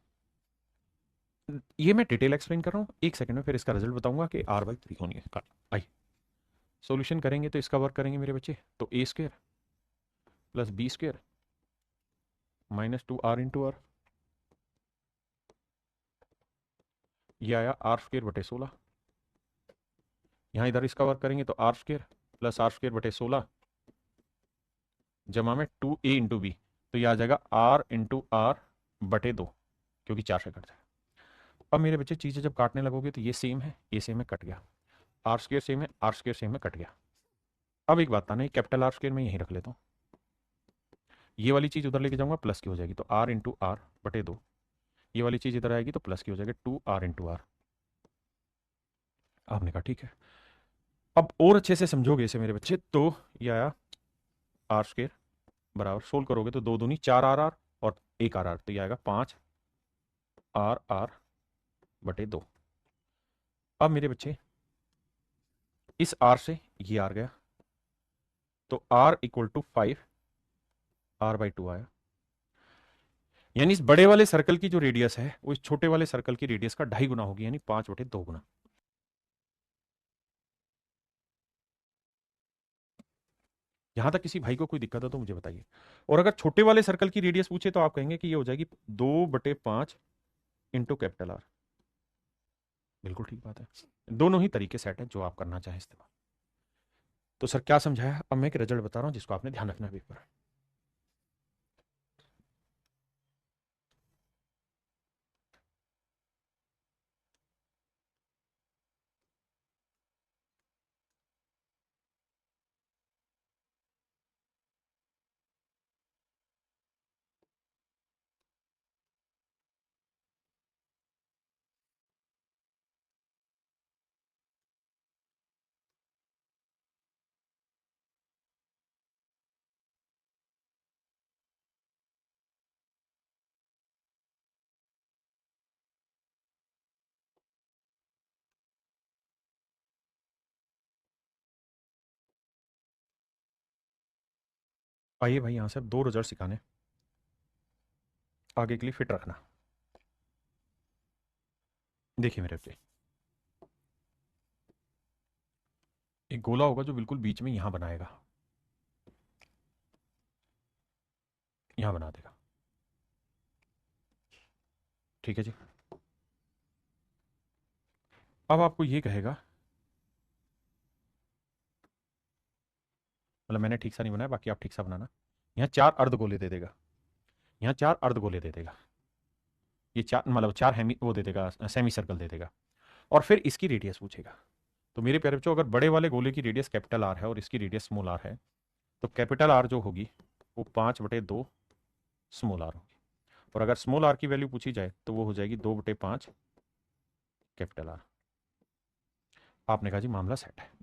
ये मैं डिटेल एक्सप्लेन कर रहा हूँ, एक सेकंड में फिर इसका रिजल्ट बताऊंगा कि r/3 होनी है। आइए सॉल्यूशन करेंगे तो इसका वर्क करेंगे मेरे बच्चे, तो a square plus b square minus 2r into R, ये आया r² बटे 16। यहाँ इधर इसका वर्क करेंगे तो r² प्लस r²/16 जमा में 2a इंटू बी, तो ये आ जाएगा r/r/2, क्योंकि 4 से कट जाए। अब मेरे बच्चे चीज़ें जब काटने लगोगे तो ये सेम है, ये सेम है, कट गया, r² सेम है, r² सेम है, कट गया। अब एक बात था ना, कैपिटल r² में यहीं रख लेता हूँ, ये वाली चीज़ उधर लेके जाऊंगा प्लस की हो जाएगी, तो r/r/2, ये वाली चीज़ इधर आएगी तो प्लस की हो जाएगी, 2r/r। आपने कहा ठीक है। अब और अच्छे से समझोगे इसे मेरे बच्चे, तो ये आया r² बराबर, सोल्व करोगे तो 2 दूनी 4r और 1r, तो ये आएगा 5r/r/2। अब मेरे बच्चे इस r से ये r गया, तो r इक्वल टू 5r/2 आया। यानी इस बड़े वाले सर्कल की जो रेडियस है वो इस छोटे वाले सर्कल की रेडियस का 2.5 गुना होगी, यानी 5/2 गुना। यहां तक किसी भाई को कोई दिक्कत है तो मुझे बताइए। और अगर छोटे वाले सर्कल की रेडियस पूछे तो आप कहेंगे कि ये हो जाएगी 2/5 इंटू कैपिटल आर। बिल्कुल ठीक बात है। दोनों ही तरीके सेट है जो आप करना चाहें इस्तेमाल। तो सर क्या समझाया, अब मैं एक रिजल्ट बता रहा हूं जिसको आपने ध्यान रखना है पेपर। आइए भाई, यहां से अब दो रिजल्ट सिखाने, आगे के लिए फिट रखना। देखिए मेरे पे एक गोला होगा जो बिल्कुल बीच में यहां बनाएगा, यहां बना देगा। ठीक है जी। अब आपको ये कहेगा, मतलब मैंने ठीक सा नहीं बनाया, बाकी आप ठीक सा बनाना। यहाँ चार अर्ध गोले दे देगा, यहाँ चार अर्ध गोले दे देगा, ये चार मतलब चार हेमी वो दे देगा, सेमी सर्कल दे देगा। और फिर इसकी रेडियस पूछेगा। तो मेरे प्यारे बच्चों, अगर बड़े वाले गोले की रेडियस कैपिटल आर है और इसकी रेडियस स्मॉल आर है, तो कैपिटल आर जो होगी वो 5/2 स्मॉल आर होगी। और अगर स्मॉल आर की वैल्यू पूछी जाए तो वो हो जाएगी 2/5 कैपिटल आर। आपने कहा जी मामला सेट है।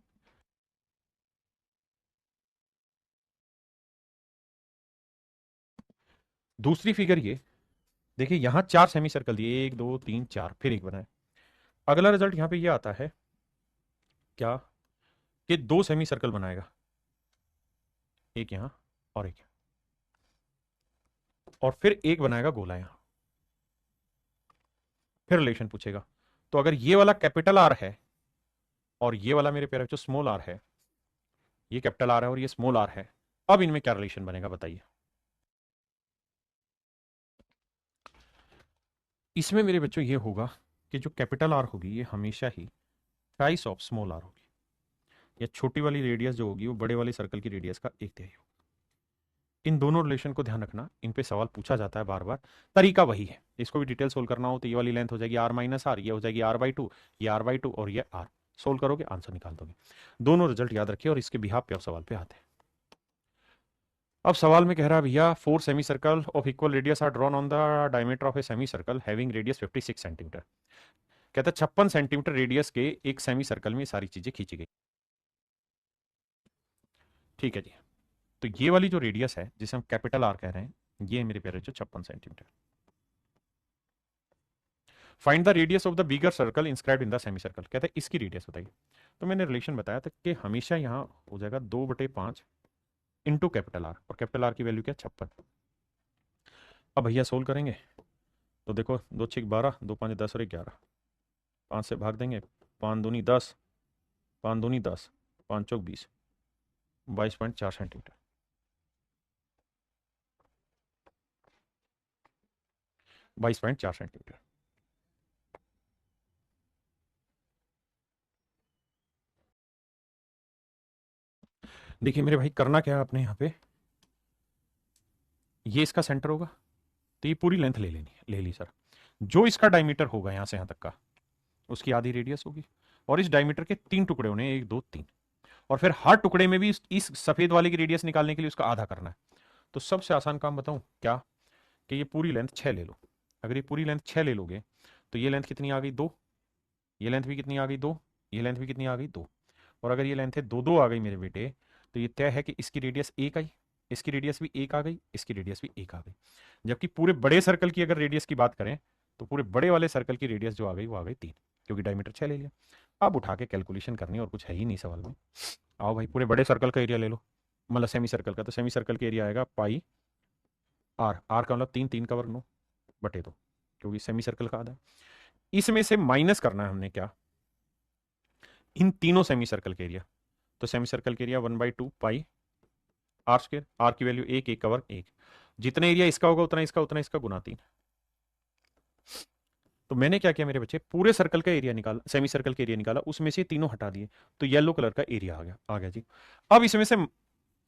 दूसरी फिगर ये देखिए, यहां चार सेमी सर्कल दिए, 1 2 3 4, फिर एक बनाए। अगला रिजल्ट यहां पे ये आता है क्या, कि दो सेमी सर्कल बनाएगा, एक यहां और एक यहां, और फिर एक बनाएगा गोला यहां। फिर रिलेशन पूछेगा। तो अगर ये वाला कैपिटल आर है और ये वाला मेरे प्यारे बच्चों स्मॉल आर है, ये कैपिटल आर है और ये स्मॉल आर है, अब इनमें क्या रिलेशन बनेगा बताइए। इसमें मेरे बच्चों ये होगा कि जो कैपिटल आर होगी ये हमेशा ही ट्वाइस ऑफ स्मॉल आर होगी, या छोटी वाली रेडियस जो होगी वो बड़े वाले सर्कल की रेडियस का 1/3 होगी। इन दोनों रिलेशन को ध्यान रखना, इन पे सवाल पूछा जाता है बार बार। तरीका वही है, इसको भी डिटेल सोल्व करना हो तो ये वाली लेंथ हो जाएगी R-R, ये हो जाएगी R/2, ये R/2 और ये R। सोल्व करोगे आंसर निकाल दोगे। दोनों रिजल्ट याद रखिए और इसके बिहाफ पे अब सवाल पे आते हैं। अब सवाल में कह रहा है भैया, 4 semi circle of equal radius R drawn on the diameter of a semi circle having radius 56 centimetre. कहता है 56 सेंटीमीटर रेडियस के एक सेमी सर्कल में सारी चीजें खींची गई। ठीक है जी। तो ये वाली जो रेडियस है जिसे हम कैपिटल आर कह रहे हैं, ये मेरे प्यारे जो 56 centimetre. Find the radius of the bigger circle inscribed in the semi circle. कहते हैं इसकी रेडियस बताइए। तो मैंने रिलेशन बताया था कि हमेशा यहां हो जाएगा 2/5 इंटू कैपिटल आर, और कैपिटल आर की वैल्यू क्या 56। अब भैया सोल्व करेंगे तो देखो, 2 6 12, 2 5 10 और 11, 5 से भाग देंगे, 5 दूनी 10, 5 दूनी 10, 5 चौक 20, 22.4 सेंटीमीटर। 22.4 सेंटीमीटर। देखिए मेरे भाई, करना क्या है आपने यहाँ पे, ये इसका सेंटर होगा तो ये पूरी लेंथ ले लेनी है, ले ली सर। जो इसका डायमीटर होगा यहां से यहां तक का, उसकी आधी रेडियस होगी। और इस डायमीटर के 3 टुकड़े होने, 1 2 3। और फिर हर टुकड़े में भी इस सफेद वाले की रेडियस निकालने के लिए उसका आधा करना है। तो सबसे आसान काम बताऊं क्या, कि ये पूरी लेंथ 6 ले लो। अगर ये पूरी लेंथ 6 ले लोगे तो ये लेंथ कितनी आ गई 2, ये लेंथ भी कितनी आ गई 2, ये लेंथ भी कितनी आ गई 2। और अगर ये लेंथ है 2 2 आ गई मेरे बेटे, तो ये तय है कि इसकी रेडियस 1 आई, इसकी रेडियस भी 1 आ गई, इसकी रेडियस भी 1 आ गई। जबकि पूरे बड़े सर्कल की अगर रेडियस की बात करें तो पूरे बड़े वाले सर्कल की रेडियस जो आ गई वो आ गई 3, क्योंकि डायमीटर 6 ले लिया। अब उठा के कैलकुलेशन करनी, और कुछ है ही नहीं सवाल में। आओ भाई, पूरे बड़े सर्कल का एरिया ले लो, मतलब सेमी सर्कल का। तो सेमी सर्कल का एरिया आएगा पाई आर, आर का मतलब 3, 3 का वर्ग 9 बटे 2, क्योंकि सेमी सर्कल का आधा है। इसमें से माइनस करना है हमने क्या, इन तीनों सेमी सर्कल के एरिया। तो सेमी सर्कल के area 1/2 pi R square, R की वैल्यू एक, एक का वर्ग एक, जितना एरिया इसका होगा उतना इसका गुना 3। तो मैंने क्या किया मेरे बच्चे, पूरे सर्कल का एरिया निकाला, सेमी सर्कल का एरिया निकाला, उसमें से तीनों हटा दिए, तो येलो कलर का एरिया आ गया जी। अब इसमें से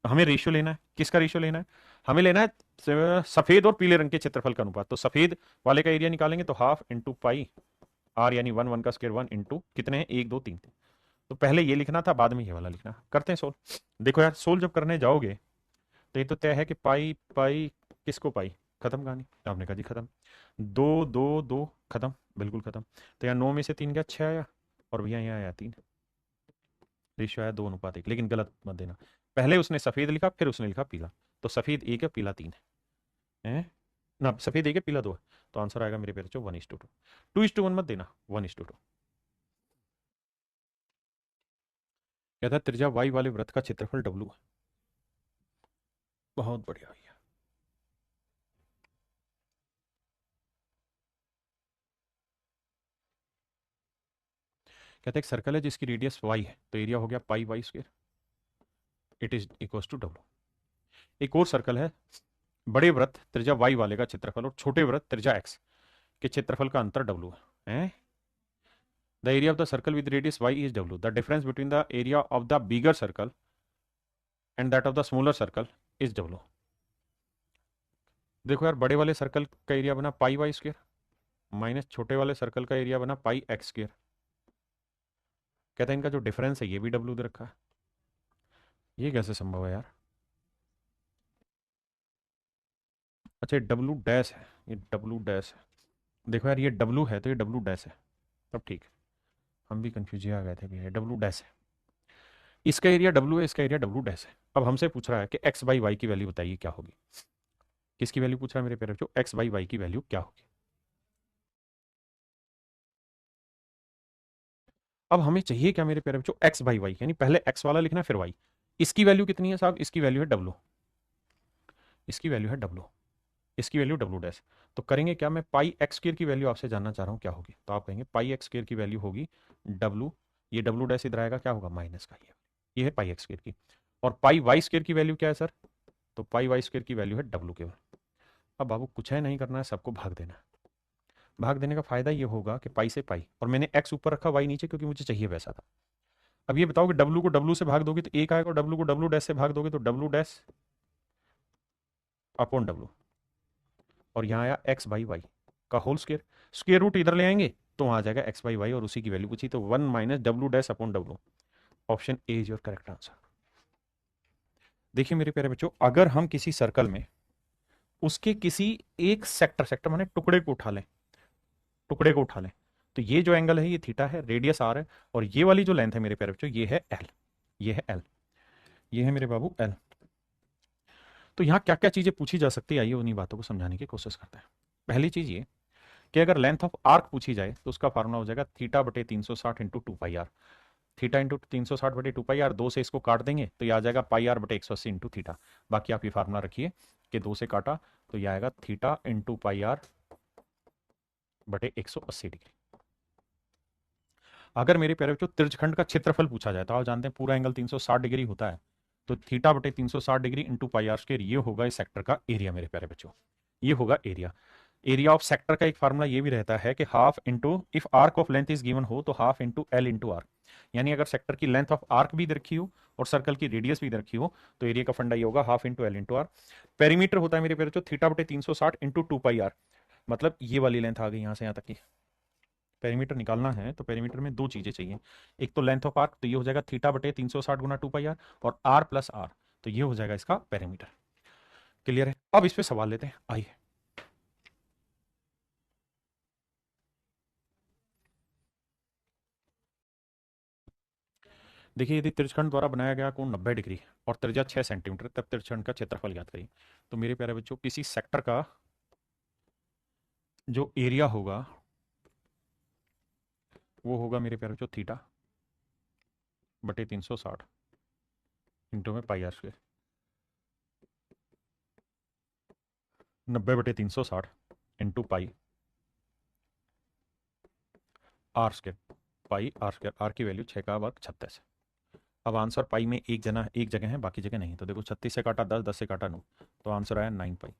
हमें रेशियो लेना है, किसका रेशियो लेना है, हमें लेना है सफेद और पीले रंग के क्षेत्रफल का अनुपात। तो सफेद वाले का एरिया निकालेंगे तो हाफ इंटू पाई आर, यानी वन, वन का स्क्वायर वन इंटू कितने हैं, एक दो तीन। तो पहले ये लिखना था, बाद में ये वाला लिखना। करते हैं सोल्व। देखो यार, सोल्व जब करने जाओगे तो ये तो तय है कि पाई पाई किसको पाई, खत्म कहानी। तो आपने कहा जी खत्म, दो दो दो खत्म, बिल्कुल खत्म। तो यहाँ 9 में से 3 गया, 6 आया, और भैया यहाँ आया 3। रेशियो आया 2:1, लेकिन गलत मत देना, पहले उसने सफेद लिखा फिर उसने लिखा पीला। तो सफेद एक है, पीला 3 है ना, सफेद एक है, पीला 2 है। तो आंसर आएगा मेरे पेड़ 1:2। 2:1 मत देना, 1:2। कहता है त्रिज्या वाई वाले वृत्त का क्षेत्रफल डब्लू है। बहुत बढ़िया भैया। कहते हैं एक सर्कल है जिसकी रेडियस वाई है, तो एरिया हो गया pi Y square, it is equals to W. एक और सर्कल है, बड़े वृत्त त्रिज्या वाई वाले का क्षेत्रफल और छोटे वृत्त त्रिज्या एक्स के क्षेत्रफल का अंतर डब्लू है। The area of the circle with radius Y is W, the difference between the area of the bigger circle and that of the smaller circle is W. देखो यार, बड़े वाले सर्कल का एरिया बना पाई वाई स्क्वायर, माइनस छोटे वाले सर्कल का एरिया बना पाई एक्स स्क्वायर। कहते हैं इनका जो डिफरेंस है ये भी डब्लू दे रखा है। ये कैसे संभव है यार। अच्छा, ये डब्लू डैश है, ये डब्लू डैश है। देखो यार, ये डब्लू है तो ये डब्लू डैश है, तब ठीक है। हम भी कंफ्यूज आ गए थे भैया, डब्लू डैश है, इसका एरिया डब्लू है, इसका एरिया डब्लू डैश है। अब हमसे पूछ रहा है कि एक्स बाई वाई की वैल्यू बताइए क्या होगी। किसकी वैल्यू पूछ रहा है मेरे पेरेंट्स, जो एक्स बाई वाई की वैल्यू क्या होगी। अब हमें चाहिए क्या मेरे पेरेंट्स, जो एक्स बाई वाई, यानी पहले एक्स वाला लिखना फिर वाई। इसकी वैल्यू कितनी है साहब, इसकी वैल्यू है डब्लू, इसकी वैल्यू है डब्लू, इसकी वैल्यू डब्लू डैश। तो करेंगे क्या, मैं पाई एक्स स्क्वायर की वैल्यू आपसे जानना चाह रहा हूँ क्या होगी। तो आप कहेंगे पाई एक्स स्क्वायर की वैल्यू होगी डब्लू, ये डब्लू डैश इधर आएगा, क्या होगा माइनस का, ये है पाई एक्स स्क्वायर की। और पाई वाई स्क्वायर की वैल्यू क्या है सर, तो पाई वाई स्क्वायर की वैल्यू है डब्लू केवल। अब बाबू कुछ है नहीं करना है, सबको भाग देना है। भाग देने का फायदा ये होगा कि पाई से पाई, और मैंने एक्स ऊपर रखा वाई नीचे, क्योंकि मुझे चाहिए वैसा था। अब ये बताओ कि डब्लू को डब्लू से भाग दोगे तो एक आएगा, और डब्लू को डब्लू डैश से भाग दोगे तो डब्लू डैश अपॉन डब्लू, और यहाँ आया एक्स बाई वाई का होल स्क्वायर, स्क्वायर रूट इधर ले आएंगे तो वहां आ जाएगा एक्स बाई वाई, और उसी की वैल्यू पूछी तो 1 minus W dash upon W. Option A is your correct answer. देखिए मेरे प्यारे बच्चों, अगर हम किसी सर्कल में उसके किसी एक सेक्टर, सेक्टर माने टुकड़े को उठा लें, टुकड़े को उठा लें, तो ये जो एंगल है ये थीटा है, रेडियस आर है, और ये वाली जो लेंथ है मेरे प्यारे बच्चों ये है एल, ये है एल, ये है मेरे बाबू एल। तो यहाँ क्या क्या चीजें पूछी जा सकती है, आइए उन्हीं बातों को समझाने की कोशिश करते हैं। पहली चीज ये कि अगर लेंथ ऑफ आर्क पूछी जाए तो उसका फार्मूला हो जाएगा थीटा बटे 360 into 2 pi R. Theta into 360 बटे 2 पाई आर, 2 से इसको काट देंगे तो ये आ जाएगा पाई आर बटे 180 इंटू थीटा। बाकी आप ये फार्मूला रखिए कि 2 से काटा तो ये आएगा थीटा इंटू पाई आर बटे 180 डिग्री। अगर मेरे प्यारे बच्चों त्रिज्यखंड का क्षेत्रफल पूछा जाए तो आप जानते हैं पूरा एंगल 360 डिग्री होता है, तो थीटा बटे 360 degree into pi R square, ये होगा इस सेक्टर का एरिया मेरे प्यारे बच्चों, ये होगा एरिया। एरिया ऑफ सेक्टर का एक फार्मूला ये भी रहता है कि half into, if arc of length is given हो तो half into L into R, यानी अगर सेक्टर की लेंथ ऑफ आर्क भी रखी हो और सर्कल की रेडियस भी रखी हो तो एरिया का फंडा ये होगा half into L into R. Perimeter होता है मेरे प्यारे बच्चों थीटा बटे 360 इंटू 2 पाई आर, मतलब ये वाली लेंथ आ गई यहां से यहां तक की। पेरीमीटर निकालना है तो पेरीमीटर में दो चीजें चाहिए, एक तो लेंथ ऑफ आर्क, तो ये हो जाएगा थीटा बटे 360 गुना 2 पाई आर, और आर प्लस आर, तो ये हो जाएगा इसका पेरीमीटर। क्लियर है। अब इस पे सवाल लेते हैं, आइए। देखिए यदि त्रिज्यखंड द्वारा बनाया गया कोण 90 डिग्री और त्रिज्या 6 सेंटीमीटर, तब त्रिज्यखंड का क्षेत्रफल ज्ञात करिए। तो मेरे प्यारे बच्चों, किसी सेक्टर का जो एरिया होगा वो होगा मेरे प्यारे बच्चों थीटा बटे 360 इंटू में pi R square, 90/360 into pi R square, pi R square, R की वैल्यू 6 का वर्ग 36 है। अब आंसर पाई में एक जगह है, बाकी जगह नहीं। तो देखो 36 से काटा 10, 10 से काटा 9, तो आंसर आया 9 पाई।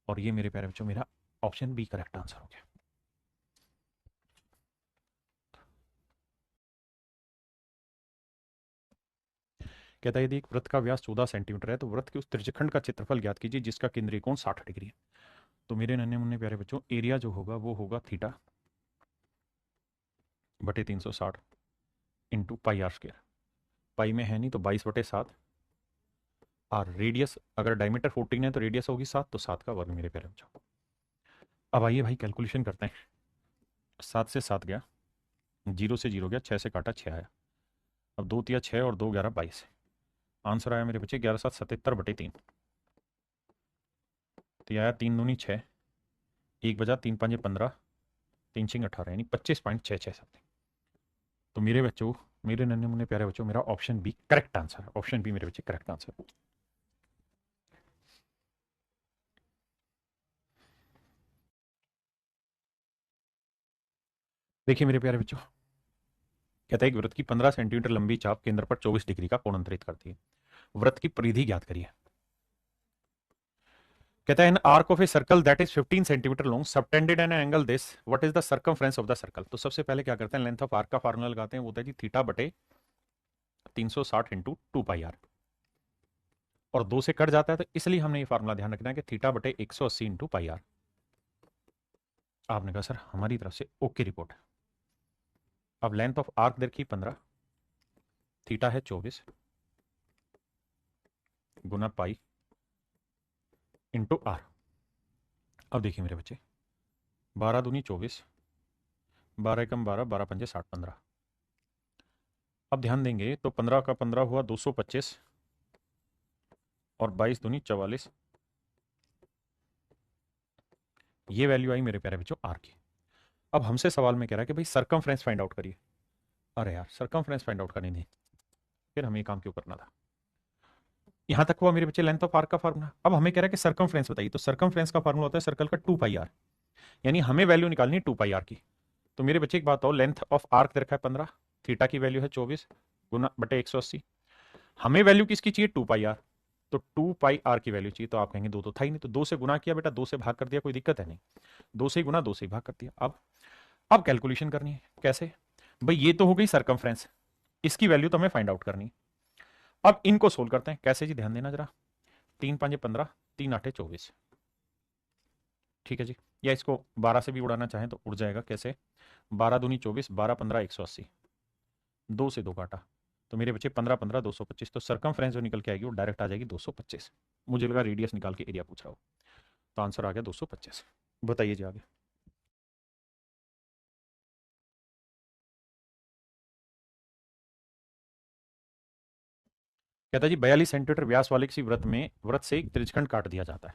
और ये मेरे प्यारे बच्चों मेरा ऑप्शन बी करेक्ट आंसर हो गया। कहता है यदि एक वृत्त का व्यास 14 सेंटीमीटर है तो वृत्त के उस त्रिज्यखंड का क्षेत्रफल ज्ञात कीजिए जिसका केंद्रीय कोण 60 डिग्री है। तो मेरे नन्हे मुन्ने प्यारे बच्चों एरिया जो होगा वो होगा थीटा बटे 360 इंटू पाई आर स्क्र। पाई में है नहीं तो 22/7 और रेडियस अगर डायमीटर 14 है तो रेडियस होगी 7, तो 7 का वर्ग मेरे प्यारे बच्चों। अब आइए भाई कैलकुलेशन करते हैं। 7 से 7 गया, 0 से 0 गया, 6 से काटा 6 आया। अब 2 तिया 6 और 2 11 22। आंसर आया मेरे बच्चे 11/7 77/3। तो ये आया 3 दूनी 6, 1 बजा 3 5 15, 3 6 18 यानी 25.66 समथिंग। तो मेरे बच्चों, मेरे नन्हे मुन्ने प्यारे बच्चों, मेरा ऑप्शन बी करेक्ट आंसर है। ऑप्शन बी मेरे बच्चे करेक्ट आंसर। देखिए मेरे प्यारे बच्चों, कहता है कि वृत्त की 15 सेंटीमीटर लंबी चाप केंद्र पर 24 डिग्री का कोण अंतरित करती है। वृत्त की परिधि ज्ञात करिए। कहता है an arc of a circle that is 15 centimetre long subtended an angle this what is the circumference of the circle. तो सबसे पहले क्या करते हैं, लेंथ ऑफ आर्क का फार्मूला लगाते हैं, वो होता है जी थीटा बटे 360 इंटू 2 पाई आर। और 2 से कट जाता है तो इसलिए हमने ये फार्मूला ध्यान रखना है कि थीटा बटे 180 इंटू पाई आर। आपने कहा सर हमारी तरफ से ओके रिपोर्ट है। अब लेंथ ऑफ आर्क देखिए 15, थीटा है 24 गुना पाई इंटू आर। अब देखिए मेरे बच्चे 12 दूनी 24, 12 एकम 12, 12 पंजे 60 15। अब ध्यान देंगे तो 15 का 15 हुआ 225 और 22 दूनी 44। ये वैल्यू आई मेरे प्यारे बच्चों आर की। अब हमसे सवाल में कह रहा है कि भाई सर्कमफ्रेंस फाइंड आउट करिए। अरे यार सर्कमफ्रेंस फाइंड आउट करनी थी, फिर हमें ये काम क्यों करना था। यहां तक हुआ मेरे बच्चे लेंथ ऑफ आर्क का फार्मूला। अब हमें कह रहा है कि सर्कमफ्रेंस बताइए, तो सर्कमफ्रेंस का फार्मूला होता है सर्कल का 2 पाई आर, यानी हमें वैल्यू निकालनी है 2 पाई आर की। तो मेरे बच्चे एक बात हो, लेंथ ऑफ आर्क दे रखा है 15, थीटा की वैल्यू है 24 गुना बटे 180। हमें वैल्यू किसकी चाहिए 2 पाई आर, तो 2 पाई आर की वैल्यू चाहिए। तो आप कहेंगे दो तो था ही नहीं, तो 2 से गुना किया बेटा, 2 से भाग कर दिया, कोई दिक्कत है नहीं। 2 से गुना 2 से भाग कर दिया। अब कैलकुलेशन करनी है कैसे भाई, ये तो हो गई सर्कमफ्रेंस, इसकी वैल्यू तो हमें फाइंड आउट करनी है। अब इनको सोल्व करते हैं कैसे जी, ध्यान देना जरा। 3 5 15, 3 8 24, ठीक है जी। या इसको 12 से भी उड़ाना चाहें तो उड़ जाएगा कैसे, 12 दूनी 24, 12 15 180, 2 से 2 काटा, तो मेरे बच्चे 15 15 225। तो सर्कमफ्रेंस जो निकल के आएगी वो डायरेक्ट आ जाएगी 225। मुझे लगा रेडियस निकाल के एरिया पूछ रहा हो, तो आंसर आ गया 225। बताइए जी आगे। कहता है जी 42 सेंटीमीटर व्यास वाले किसी वृत्त से एक त्रिज्यखंड काट दिया जाता है।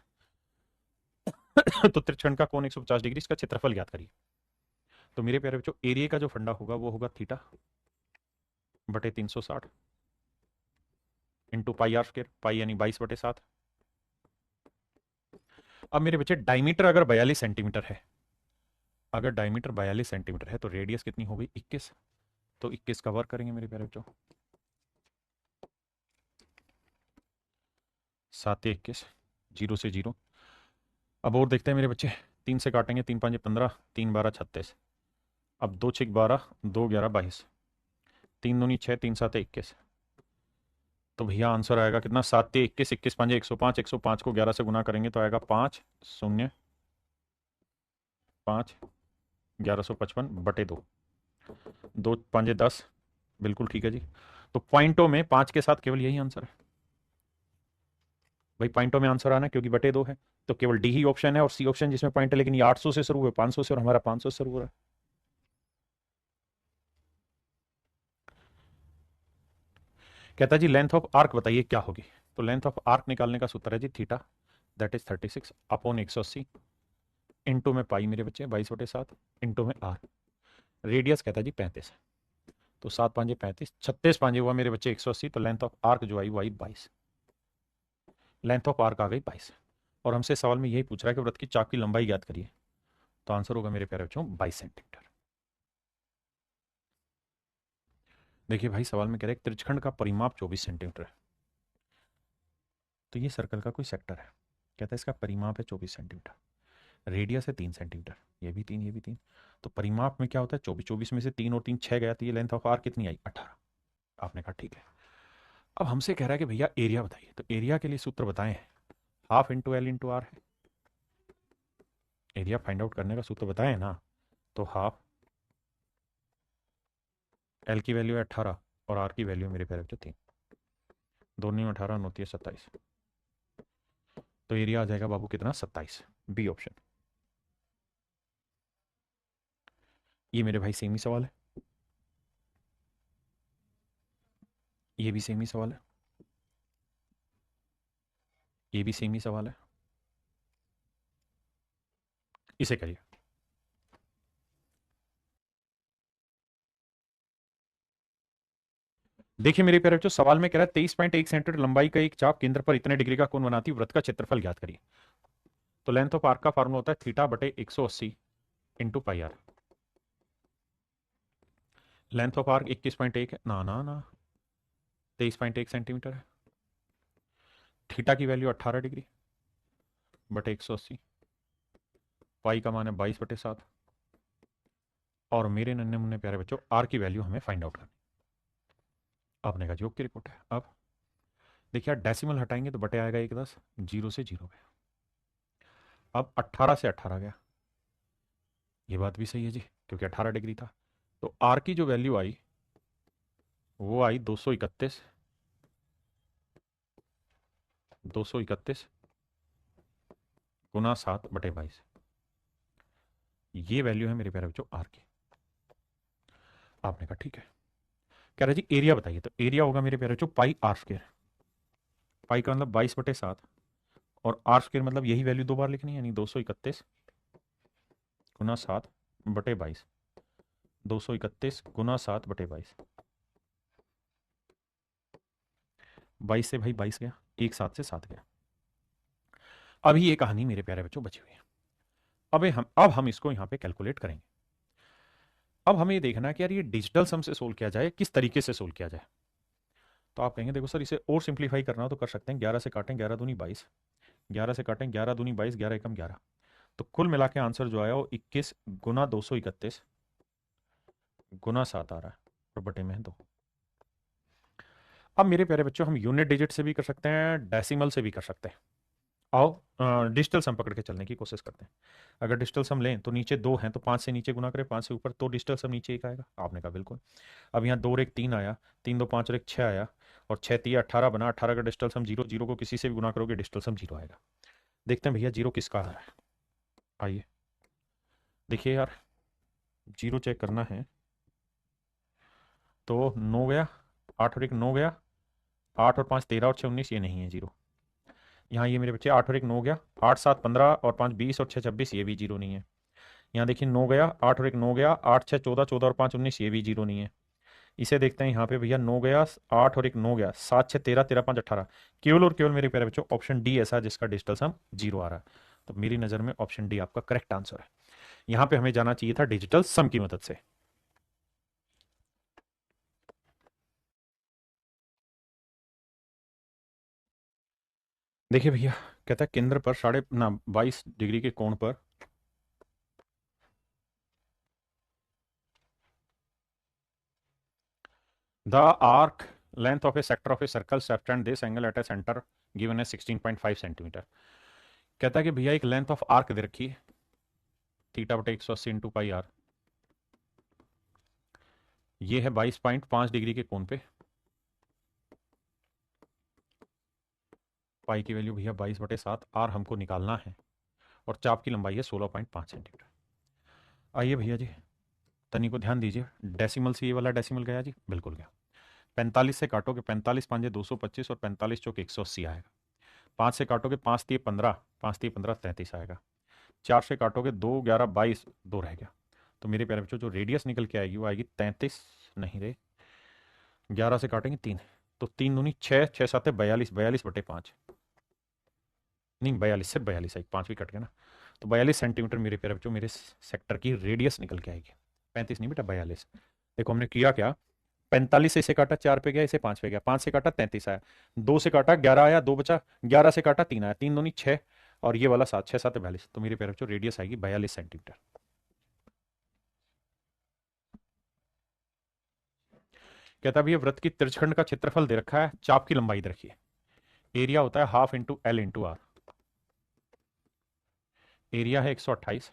तो त्रिज्यखंड का कोण 150 डिग्री, इसका क्षेत्रफल ज्ञात करिए। तो मेरे प्यारे बच्चों एरिया का जो फंडा होगा वो होगा थीटा बटे 360 इंटू पाई आर स्क्र, पाई यानी 22/7। अब मेरे बच्चे डायमीटर अगर 42 सेंटीमीटर है, अगर डायमीटर 42 सेंटीमीटर है तो रेडियस कितनी हो गई 21। तो 21 का वर्क करेंगे मेरे प्यारे बच्चों, 7 21, 0 से 0। अब और देखते हैं मेरे बच्चे, 3 से काटेंगे, 3 5 15, 3 12 36। अब 2 6 12, 2 11 22, 3 दूनी 6, 3 7 21। तो भैया आंसर आएगा कितना, 7 21, 21 5 105, 105 को 11 से गुना करेंगे तो आएगा 5 0 5 1155 बटे 2, 2 5 10, बिल्कुल ठीक है जी। तो पॉइंटों में 5 के साथ केवल यही आंसर है भाई, पॉइंटों में आंसर आना क्योंकि बटे 2 है, तो केवल डी ही ऑप्शन है और सी ऑप्शन जिसमें पॉइंट है, लेकिन ये 800 से शुरू हुए 500 से और हमारा 500 से शुरू हो रहा है। कहता है जी लेंथ ऑफ आर्क बताइए क्या होगी। तो लेंथ ऑफ आर्क निकालने का सूत्र है जी theta that is 36 upon 180 into में पाई मेरे बच्चे 22/7 इंटू में आर। रेडियस कहता है जी 35, तो 7 5 35, 36 5 हुआ मेरे बच्चे 180। तो लेंथ ऑफ आर्क जो आई वो आई 22, लेंथ ऑफ आर्क आ गई 22। और हमसे सवाल में यही पूछ रहा है कि वृत्त की चाप की लंबाई ज्ञात करिए। तो आंसर होगा मेरे प्यारे बच्चों 22 सेंटीमीटर। देखिए भाई सवाल में कह रहे हैं त्रिज्यखंड का परिमाप 24 सेंटीमीटर है, तो ये सर्कल का कोई सेक्टर है, कहता है इसका परिमाप है 24 सेंटीमीटर, रेडियस है 3 सेंटीमीटर, ये भी 3 ये भी 3, तो परिमाप में क्या होता है 24, 24 में से 3 और 3 6 गया, तो ये लेंथ ऑफ आर कितनी आई 18। आपने कहा ठीक है। अब हमसे कह रहा है कि भैया एरिया बताइए, तो एरिया के लिए सूत्र बताएं, half into L into R है, एरिया फाइंड आउट करने का सूत्र बताएं ना, तो हाफ एल की वैल्यू है 18 और आर की वैल्यू मेरे प्यारे बच्चों 3, दोनों में 18 होती है 27, तो एरिया आ जाएगा बाबू कितना 27, बी ऑप्शन। ये मेरे भाई सेम ही सवाल है, ये भी सेम ही सवाल है, ये भी सेम ही सवाल है, इसे करिए। देखिए मेरे प्यारे बच्चों सवाल में कह रहा है 23.1 सेंटीमीटर लंबाई का एक चाप केंद्र पर इतने डिग्री का कोण बनाती वृत्त का क्षेत्रफल ज्ञात करिए। तो लेंथ ऑफ आर्क का फार्मूला होता है थीटा बटे 180 into pi R. Length of arc 21.1 है, ना ना ना 23.1 सेंटीमीटर है, थीटा की वैल्यू 18 डिग्री बटे 180, पाई का मान है 22/7, और मेरे नन्हे मुन्ने प्यारे बच्चों आर की वैल्यू हमें फाइंड आउट करनी। आपने कहा योग की रिपोर्ट है। अब देखिए डेसिमल हटाएंगे तो बटे आएगा 1 10, जीरो से जीरो गया, अब 18 से 18 गया, ये बात भी सही है जी क्योंकि 18 डिग्री था, तो आर की जो वैल्यू आई वो आई 231, 231 गुना 7/22, ये वैल्यू है मेरे प्यारे बच्चों आर की। आपने कहा ठीक है। कह रहा जी एरिया बताइए, तो एरिया होगा मेरे प्यारे बच्चों पाई आर स्क्वायर, पाई का मतलब 22/7, और आर स्क्वायर मतलब यही वैल्यू दो बार लिखनी है, यानी 231 गुना 7/22, 231 गुना 7/22, 22 से भाई 22 गया, एक 7 से 7 गया। अभी ये कहानी मेरे प्यारे बच्चों बची हुई है, अब हम इसको यहां पे कैलकुलेट करेंगे। अब हमें ये देखना है कि यार ये डिजिटल सम से सोल्व किया जाए, किस तरीके से सोल्व किया जाए। तो आप कहेंगे देखो सर इसे और सिंप्लीफाई करना हो तो कर सकते हैं, 11 से काटें 11 दूनी 22, 11 से काटें 11 दूनी 22, 11 एकम 11, तो कुल मिला के आंसर जो आया वो 21 गुना 231 गुना 7 आ रहा है, और बटे में है 2। अब मेरे प्यारे बच्चों हम यूनिट डिजिट से भी कर सकते हैं, डेसिमल से भी कर सकते हैं। आओ डिजिटल सम पकड़ के चलने की कोशिश करते हैं। अगर डिजिटल सम लें तो नीचे 2 हैं तो 5 से नीचे गुना करें, 5 से ऊपर तो डिजिटल सम नीचे 1 आएगा। आपने कहा बिल्कुल। अब यहाँ 2 और 1 3 आया, 3 2 5 और 1 6 आया, और 6 3 18 बना, 18 का डिजिटल सम 0, 0 को किसी से भी गुना करोगे डिजिटल सम 0 आएगा। देखते हैं भैया 0 किसका आ रहा है। आइए देखिए यार 0 चेक करना है, तो 9 गया, 8 और 1 9 गया, 8 और 5 13 और 6 19, ये नहीं है 0। यहाँ ये मेरे बच्चे 8 और 1 9 गया, 8 7 15 और 5 20 और 6 26, ये भी 0 नहीं है। यहाँ देखिए 9 गया, 8 और 1 9 गया, 8 6 14, 14 और 5 19, ये भी 0 नहीं है। इसे देखते हैं यहाँ पे भैया 9 गया, 8 और 1 9 गया, 7 6 13, 13 5 18, केवल और केवल मेरे प्यारे बच्चों ऑप्शन डी ऐसा है जिसका डिजिटल सम 0 आ रहा है। तो मेरी नज़र में ऑप्शन डी आपका करेक्ट आंसर है। यहाँ पे हमें जाना चाहिए था डिजिटल सम की मदद से। देखिए भैया कहता है केंद्र पर 22.5 डिग्री के कोण पर the arc length of a sector of a circle subtend this angle at a centre given है 16.5 सेंटीमीटर। कहता है कि भैया एक लेंथ ऑफ आर्क दे रखी है थीटा बटे 180 इंटू पाई आर, ये है 22.5 डिग्री के कोण पे, पाई की वैल्यू भैया 22/7, आर हमको निकालना है, और चाप की लंबाई है 16.5 सेंटीमीटर। आइए भैया जी तनी को ध्यान दीजिए, डेसिमल से ये वाला डेसिमल गया जी, बिल्कुल गया। 45 से काटोगे 45 5 225 और 45 चौक 180 आएगा। 5 से काटोगे 5 3 15, 5 3 15 33 आएगा। 4 से काटोगे 2 11 22, 2 रह गया। तो मेरे प्यारे बच्चों जो रेडियस निकल के आएगी वो आएगी 33, नहीं रे 11 से काटेंगे 3, तो 3 दूनी 6, 6 7 42, 42/5, नहीं 42 से 42 आई, 5 भी कट गया ना, तो 42 सेंटीमीटर मेरे प्यारे बच्चों मेरे सेक्टर की रेडियस निकल के आएगी। 35 नहीं बेटा 42। देखो हमने किया क्या, 45 से इसे काटा 4 पे गया, इसे 5 पे गया, 5 से काटा 33 आया, 2 से काटा 11 आया, 2 बचा, 11 से काटा 3 आया, 3 दूनी 6 और ये वाला 7, 6 7 42, तो मेरे प्यारे बच्चों रेडियस आएगी 42 सेंटीमीटर। कहता है भैया वृत्त की त्रिज्यखंड का क्षेत्रफल दे रखा है, चाप की लंबाई दे रखी है, एरिया होता है half into L into R, area है 128,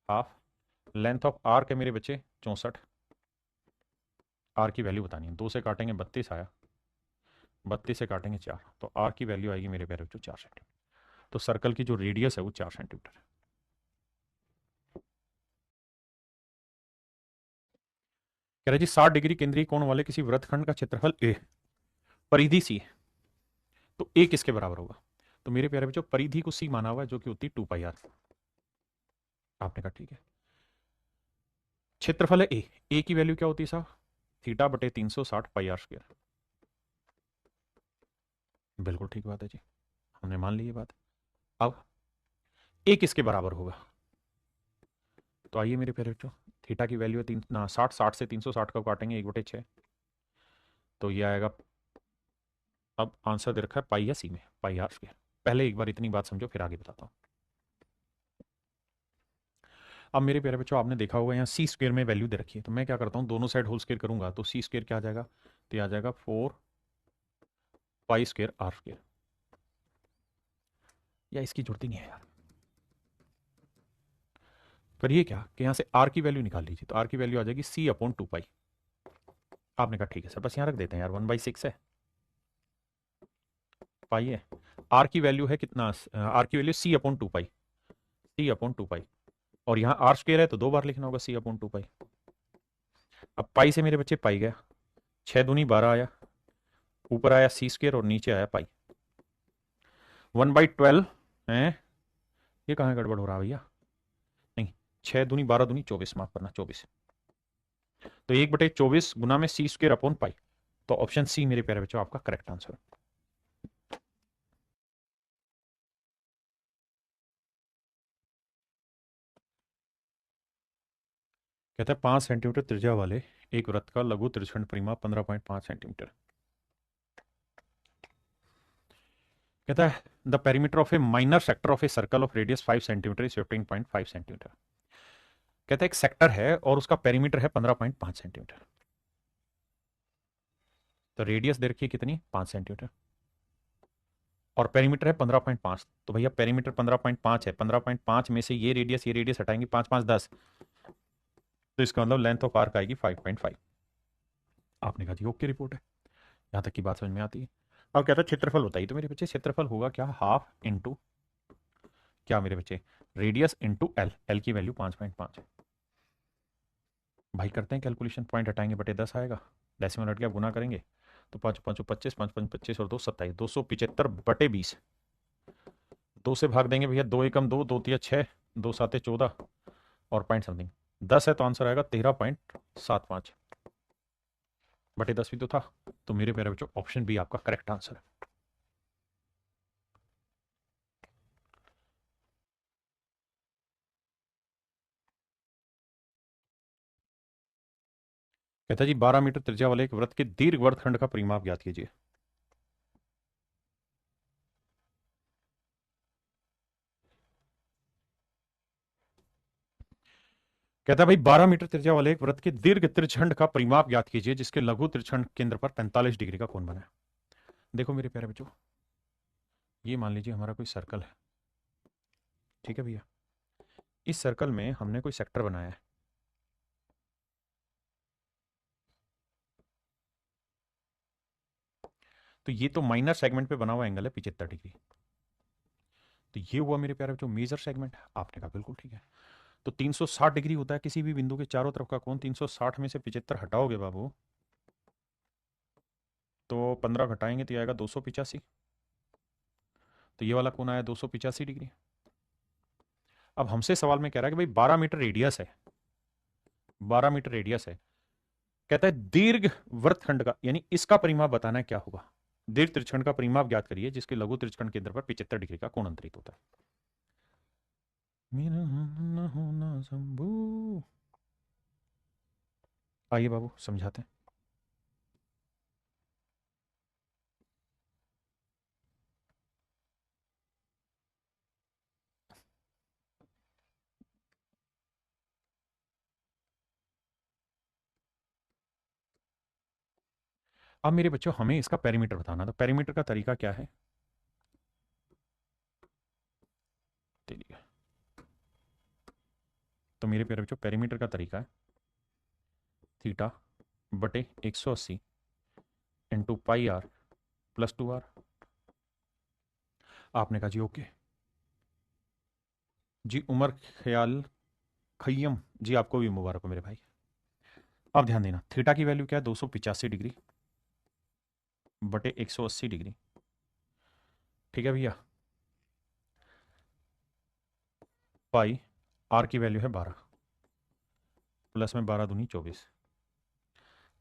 हाफ लेंथ ऑफ आर के मेरे बच्चे 64, आर की वैल्यू बतानी है, 2 से काटेंगे 32 आया, 32 से काटेंगे 4, तो आर की वैल्यू आएगी मेरे प्यारे बच्चों 4 सेंटीमीटर। तो सर्कल की जो रेडियस है वो 4 सेंटीमीटर है। कह रहे जी 60 डिग्री केंद्रीय कोण वाले किसी वृत्तखंड का क्षेत्रफल ए, परिधि सी है, तो ए किसके बराबर होगा? तो मेरे प्यारे बच्चों परिधि को सी माना हुआ है जो कि होती है 2 पाई आर। आपने कहा ठीक है। क्षेत्रफल है ए, ए की वैल्यू क्या होती है साहब? थीटा बटे 360 पाई आर स्क्वायर। बिल्कुल ठीक बात है जी, हमने मान ली ये बात। अब ए किसके बराबर होगा? तो आइए मेरे प्यारे बच्चों, थीटा की वैल्यू है 60, 60 से 360 को काटेंगे 1/6, तो ये आएगा, अब आंसर दे रखा है पाई या सी में, पाई आर स्क्वायर। पहले एक बार इतनी बात समझो फिर आगे बताता हूं। अब मेरे प्यारे बच्चों आपने देखा होगा यहाँ सी स्क्वायर में वैल्यू दे रखी है, तो मैं क्या करता हूँ दोनों साइड होल स्क्वायर करूंगा, तो सी स्क्वायर क्या आ जाएगा? तो ये आ जाएगा 4 पाई स्क्वायर आर स्क्वायर, या इसकी जरूरत ही नहीं है यार। पर ये क्या कि यहाँ से आर की वैल्यू निकाल लीजिए, तो आर की वैल्यू आ जाएगी सी अपॉन 2 पाई। आपने कहा ठीक है सर, बस यहाँ रख देते हैं यार, 1/6 है, पाई है, आर की वैल्यू है कितना? आर की वैल्यू सी अपॉन 2 पाई, सी अपॉन 2 पाई, और यहाँ आर स्क्वायर है तो 2 बार लिखना होगा सी अपॉन 2 पाई। अब पाई से मेरे बच्चे पाई गया, 6 दूनी 12 आया, ऊपर आया सी स्क्वायर और नीचे आया पाई, 1/12 है, ये कहाँ गड़बड़ हो रहा है भैया? नहीं, 6 दूनी 12 दूनी 24, माफ करना 24, तो 1/24 गुना में सी स्क्वायर अपॉन पाई, तो ऑप्शन सी मेरे प्यारे बच्चों आपका करेक्ट आंसर। कहता है 5 सेंटीमीटर त्रिज्या वाले एक वृत्त का लघु त्रिज्यखंड परिमाप 15.5 सेंटीमीटर। कहता है the perimeter of A minor sector of a circle of radius 5 centimetre is 15.5 centimetre. कहता है एक सेक्टर है और उसका पेरीमीटर है 15.5 सेंटीमीटर, तो रेडियस दे रखी है कितनी? 5 सेंटीमीटर, और पेरीमीटर है 15.5, तो भैया पेरीमीटर 15.5 है, 15.5 में से ये रेडियस हटाएंगे, 5 5 10, तो इसका मतलब लेंथ ऑफ आर्क आएगी 5.5। आपने कहा जी ओके रिपोर्ट है, यहां तक की बात समझ में आती है। अब कहता है क्षेत्रफल बताइए, तो मेरे बच्चे क्षेत्रफल होगा क्या? हाफ इंटू क्या मेरे बच्चे? रेडियस इंटू एल, एल की वैल्यू 5.5 है। भाई करते हैं कैलकुलेशन, पॉइंट हटाएंगे बटे 10 आएगा, डेसिमल हट गया, गुना करेंगे तो 5 5 25, 5 5 25 और 2 27, 275 बटे 20, 2 से भाग देंगे भैया, 2 एकम 2, 2 तिया 6, 2 साते 14 और पॉइंट समथिंग 10 है, तो आंसर आएगा 13.75 बटे 10 भी तो था, तो मेरे प्यारे बच्चों ऑप्शन बी आपका करेक्ट आंसर है। कहता है जी 12 मीटर त्रिज्या वाले एक वृत्त के दीर्घ वर्तखंड का परिमाप ज्ञात कीजिए। कहता है भाई 12 मीटर त्रिज्या वाले एक वृत्त के दीर्घ त्रिज्यखंड का परिमाप ज्ञात कीजिए जिसके लघु त्रिज्यखंड केंद्र पर 45 डिग्री का कोण बना है। देखो मेरे प्यारे बच्चों, ये मान लीजिए हमारा कोई सर्कल है, ठीक है भैया, इस सर्कल में हमने कोई सेक्टर बनाया है, तो ये तो माइनर सेगमेंट पे बना हुआ एंगल है 75 डिग्री, तो ये हुआ मेरे प्यारे बच्चों मेजर सेगमेंट। आपने कहा बिल्कुल ठीक है, तो 360 डिग्री होता है किसी भी बिंदु के चारों तरफ का कोण, 360 में से 75 हटाओगे बाबू तो 15 घटाएंगे तो आएगा 285, तो ये वाला कोण आया 285 डिग्री। अब हमसे सवाल में कह रहा है कि भाई 12 मीटर रेडियस है, 12 मीटर रेडियस है, कहता है दीर्घ वृत्तखंड का, यानी इसका परिमाप बताना है क्या होगा, दीर्घ त्रिज्यखंड का परिमाप ज्ञात करिए जिसके लघु त्रिज्यखंड केंद्र पर 75 डिग्री का कोण अंतरित होता है। मेरा न होना शंभू, आइए बाबू समझाते हैं। अब मेरे बच्चों हमें इसका पेरीमीटर बताना, तो पेरीमीटर का तरीका क्या है? चलिए, तो मेरे प्यारे बच्चों पेरीमीटर का तरीका है थीटा बटे 180 into pi R plus 2 R. आपने कहा जी ओके। जी उमर ख्याल खैयम जी, आपको भी मुबारक हो मेरे भाई। अब ध्यान देना, थीटा की वैल्यू क्या है? 285 डिग्री बटे 180 डिग्री। ठीक है भैया। पाई आर की वैल्यू है 12, प्लस में 12 दूनी 24।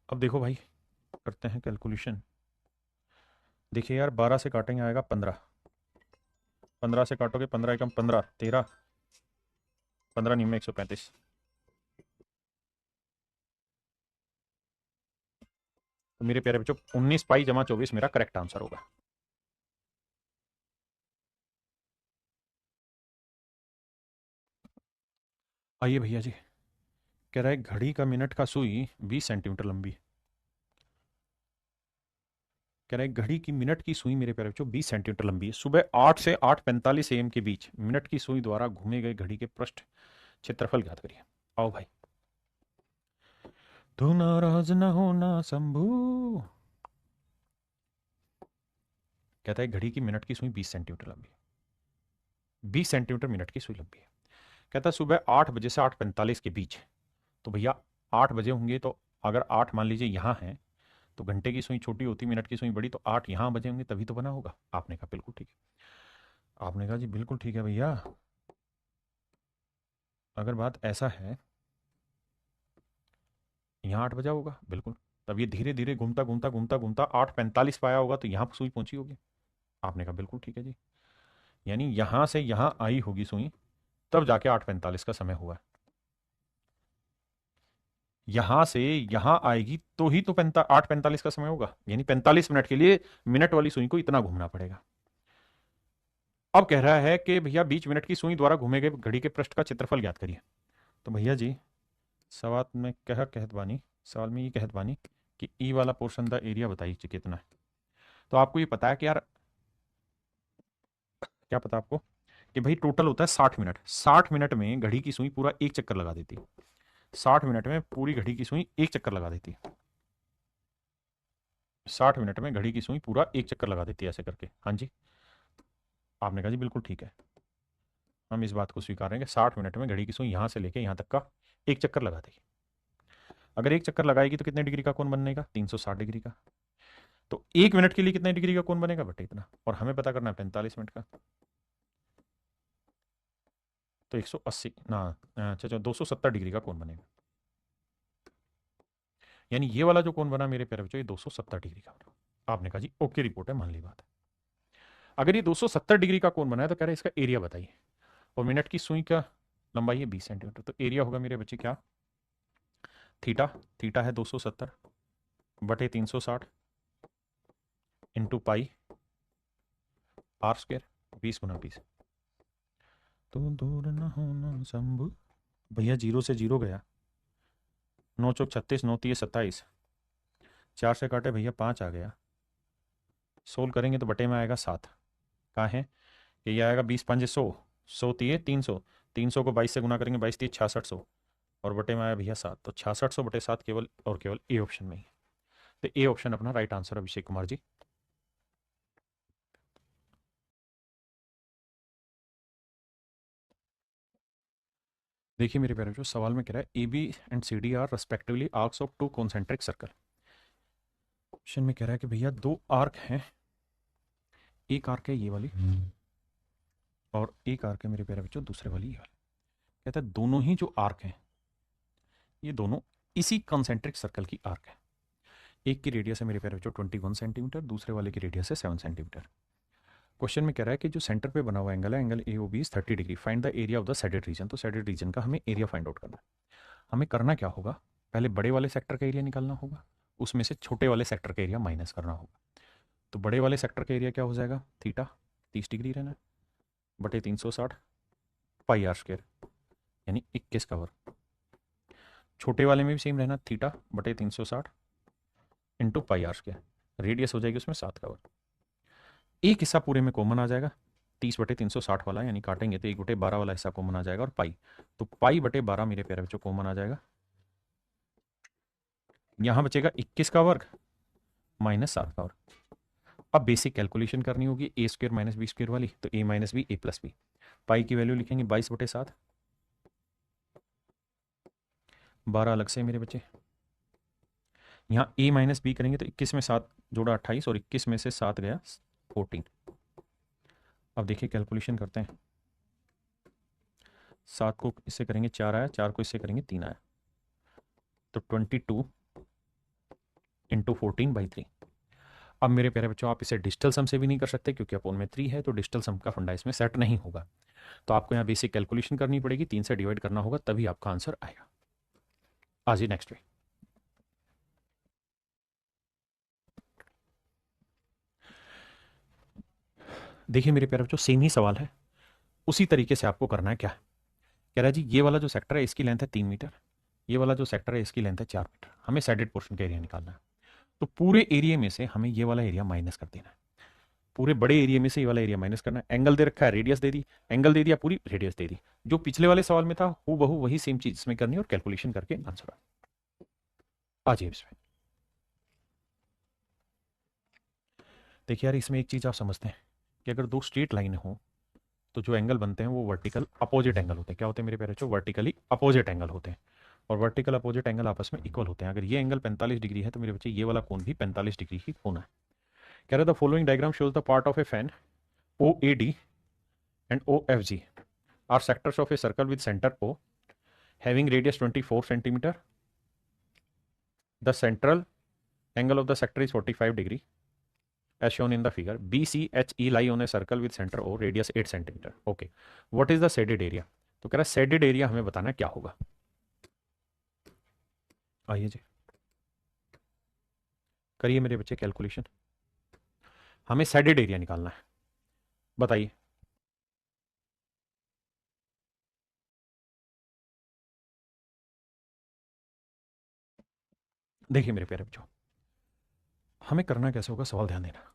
अब देखो भाई, करते हैं कैलकुलेशन। देखिए यार, 12 से काटेंगे आएगा 15, 15 से काटोगे 15 एकम 15, 13, 15 निम्न 135। तो मेरे प्यारे बच्चों 19 पाई जमा 24 मेरा करेक्ट आंसर होगा। आइए भैया जी, कह रहा है घड़ी का मिनट का सुई 20 सेंटीमीटर लंबी। कह रहा है घड़ी की मिनट की सुई मेरे प्यारे बच्चों 20 सेंटीमीटर लंबी है। सुबह 8 से 8:45 AM के बीच मिनट की सुई द्वारा घूमे गए घड़ी के पृष्ठ क्षेत्रफल ज्ञात करिए। आओ भाई। तू नाराज न होना शंभू। कहता है घड़ी की मिनट की सुई 20 सेंटीमीटर लंबी है, 20 सेंटीमीटर मिनट की सुई लंबी है। कहता है सुबह 8 बजे से 8:45 के बीच। तो भैया 8 बजे होंगे तो अगर 8 मान लीजिए यहाँ है, तो घंटे की सुई छोटी होती, मिनट की सुई बड़ी, तो 8 यहाँ बजे होंगे तभी तो बना होगा। आपने कहा बिल्कुल ठीक है। आपने कहा जी बिल्कुल ठीक है भैया। अगर बात ऐसा है, यहाँ 8 बजा होगा बिल्कुल, तब ये धीरे धीरे घूमता घूमता घूमता घूमता 8:45 पाया होगा, तो यहाँ सुई पहुंची होगी। आपने कहा बिल्कुल ठीक है जी। यानी यहां से यहां आई होगी सुई, तब जाके 8:45 का समय हुआ है। यहां से यहां आएगी तो ही तो 8:45 का समय होगा, यानी 45 मिनट के लिए मिनट वाली सुई को इतना घूमना पड़ेगा। अब कह रहा है कि भैया 20 मिनट की सुई द्वारा घूमे गए घड़ी के पृष्ठ का क्षेत्रफल ज्ञात करिए। तो भैया जी, सवाल में कह कहत बानी सवाल में ये कहत बानी कि ई वाला पोर्शन द एरिया बताइए कितना है। तो आपको ये पता है कि यार, क्या पता आपको कि भाई टोटल होता है 60 मिनट। 60 मिनट में घड़ी की सुई पूरा एक चक्कर लगा देती है। 60 मिनट में पूरी घड़ी की सुई एक चक्कर लगा देती है। 60 मिनट में घड़ी की सुई पूरा एक चक्कर लगा देती है ऐसे करके। हाँ जी। आपने कहा जी बिल्कुल ठीक है, हम इस बात को स्वीकार रहे हैं कि 60 मिनट में घड़ी की सुई यहाँ से लेके यहाँ तक का एक चक्कर लगा देगी। अगर एक चक्कर लगाएगी तो कितने डिग्री का कोण बनेगा? 360 डिग्री का। तो 1 मिनट के लिए कितने डिग्री का कोण बनेगा बटे इतना, और हमें पता करना है 45 मिनट का। तो 180 ना, अच्छा 270 डिग्री का कोण बनेगा। यानी ये वाला जो कोण बना मेरे प्यारे बच्चों, ये 270 डिग्री का बना। आपने कहा जी ओके, रिपोर्ट है, मान ली बात है। अगर ये 270 डिग्री का कोण बना है तो कह रहे हैं इसका एरिया बताइए। और मिनट की सुई का लंबाई है 20 सेंटीमीटर, तो एरिया होगा मेरे बच्चे क्या? थीटा, थीटा है 270 बटे 360 इंटू पाई आर स्क्वायर, 20 × 20। तो दूर न होना शंभू। भैया 0 से 0 गया, 9 चौक 36, 9 तिये 27, 4 से काटे भैया 5 आ गया। सोल्व करेंगे तो बटे में आएगा 7। कहाँ है? ये आएगा 20×5 = 100, 100 तिये 300, 300 को 22 से गुना करेंगे, 22 तिये 6600, और बटे में आया भैया 7। तो 6600 बटे 7 केवल और केवल ए ऑप्शन में ही है। तो ए ऑप्शन अपना राइट आंसर, अभिषेक कुमार जी। देखिए मेरे प्यारे बच्चों, सवाल में कह रहा है A B and C D are respectively arcs of 2 concentric circle. Question में कह रहा है कि भैया 2 आर्क हैं, एक आर्क है ये वाली और एक आर्क है मेरे प्यारे बच्चों दूसरे वाली ये वाली। कहता है दोनों ही जो आर्क हैं, ये दोनों इसी कॉन्सेंट्रिक सर्कल की आर्क है। एक की रेडियस है मेरे प्यारे बच्चों 21 सेंटीमीटर, दूसरे वाले की रेडियस है 7 सेंटीमीटर। क्वेश्चन में कह रहा है कि जो सेंटर पे बना हुआ एंगल है, angle A O B is 30 degree, find the area of the shaded region. तो सेडेड रीजन का हमें एरिया फाइंड आउट करना है। हमें करना क्या होगा पहले बड़े वाले सेक्टर का एरिया निकालना होगा, उसमें से छोटे वाले सेक्टर का एरिया माइनस करना होगा। तो बड़े वाले सेक्टर का एरिया क्या हो जाएगा, थीटा 30 डिग्री रहना है बटे 360 पाई आर स्क्वायर यानी 21 का वर्ग। छोटे वाले में भी सेम रहना, थीटा बटे 360 into pi R square. Radius हो जाएगी उसमें 7 का वर्ग। एक हिस्सा पूरे में कॉमन आ जाएगा, 30 बटे 360 वाला, यानी काटेंगे तो 1/12 वाला हिस्सा कॉमन आ जाएगा, और पाई, तो पाई बटे 12 मेरे प्यारे बच्चों कॉमन आ जाएगा। यहां बचेगा 21 का वर्ग माइनस 7 का वर्ग। अब बेसिक कैलकुलेशन करनी होगी ए स्क्र माइनस बी स्क्र वाली, तो ए माइनस बी ए प्लस बी। पाई की वैल्यू लिखेंगे 22/7, 12 अलग से मेरे बच्चे। यहाँ ए माइनस बी करेंगे तो 21 में 7 जोड़ा 28, और 21 में से 7 गया 14। अब देखिए कैलकुलेशन करते हैं, 7 को इससे करेंगे 4 आया, 4 को इससे करेंगे 3 आया, तो 22 इंटू 14/3। अब मेरे प्यारे बच्चों आप इसे डिजिटल सम से भी नहीं कर सकते क्योंकि अपोन में 3 है, तो डिजिटल सम का फंडा इसमें सेट नहीं होगा। तो आपको यहाँ बेसिक कैलकुलेशन करनी पड़ेगी, 3 से डिवाइड करना होगा, तभी आपका आंसर आएगा। आज ही नेक्स्ट वे। देखिए मेरे प्यारे बच्चों सेम ही सवाल है, उसी तरीके से आपको करना है। क्या कह रहा है जी, ये वाला जो सेक्टर है इसकी लेंथ है 3 मीटर, ये वाला जो सेक्टर है इसकी लेंथ है 4 मीटर, हमें साइडेड पोर्शन का एरिया निकालना है। तो पूरे एरिया में से हमें ये वाला एरिया माइनस कर देना है, पूरे बड़े एरिया में से ये वाला एरिया माइनस करना है। एंगल दे रखा है, रेडियस दे दी, एंगल दे दिया, पूरी रेडियस दे दी। जो पिछले वाले सवाल में था हूबहू वही सेम चीज इसमें करनी है, और कैलकुलेशन करके आंसर आ जाए इसमें। देखिए यार इसमें एक चीज आप समझते हैं कि अगर दो स्ट्रेट लाइन हो तो जो एंगल बनते हैं वो वर्टिकल अपोजिट एंगल होते हैं। क्या होते हैं मेरे प्यारे बच्चों, वर्टिकली अपोजिट एंगल होते हैं, और वर्टिकल अपोजिट एंगल आपस में इक्वल होते हैं। अगर ये एंगल 45 डिग्री है तो मेरे बच्चे ये वाला कोण भी 45 डिग्री ही होना है। कह रहे the following diagram shows the part of a fan O A D and O F G are sectors of a circle with centre O having radius 24 centimetre. The central angle of the sector is 45 degree as shown in the figure. BCHE lie on a circle with center O, radius 8 centimeter. Okay, what is the shaded area? तो कह रहा है shaded area हमें बताना है क्या होगा। आइए जी करिए मेरे बच्चे कैलकुलेशन, हमें shaded area निकालना है, बताइए। देखिए मेरे प्यारे बच्चों, हमें करना कैसे होगा, सवाल ध्यान देना।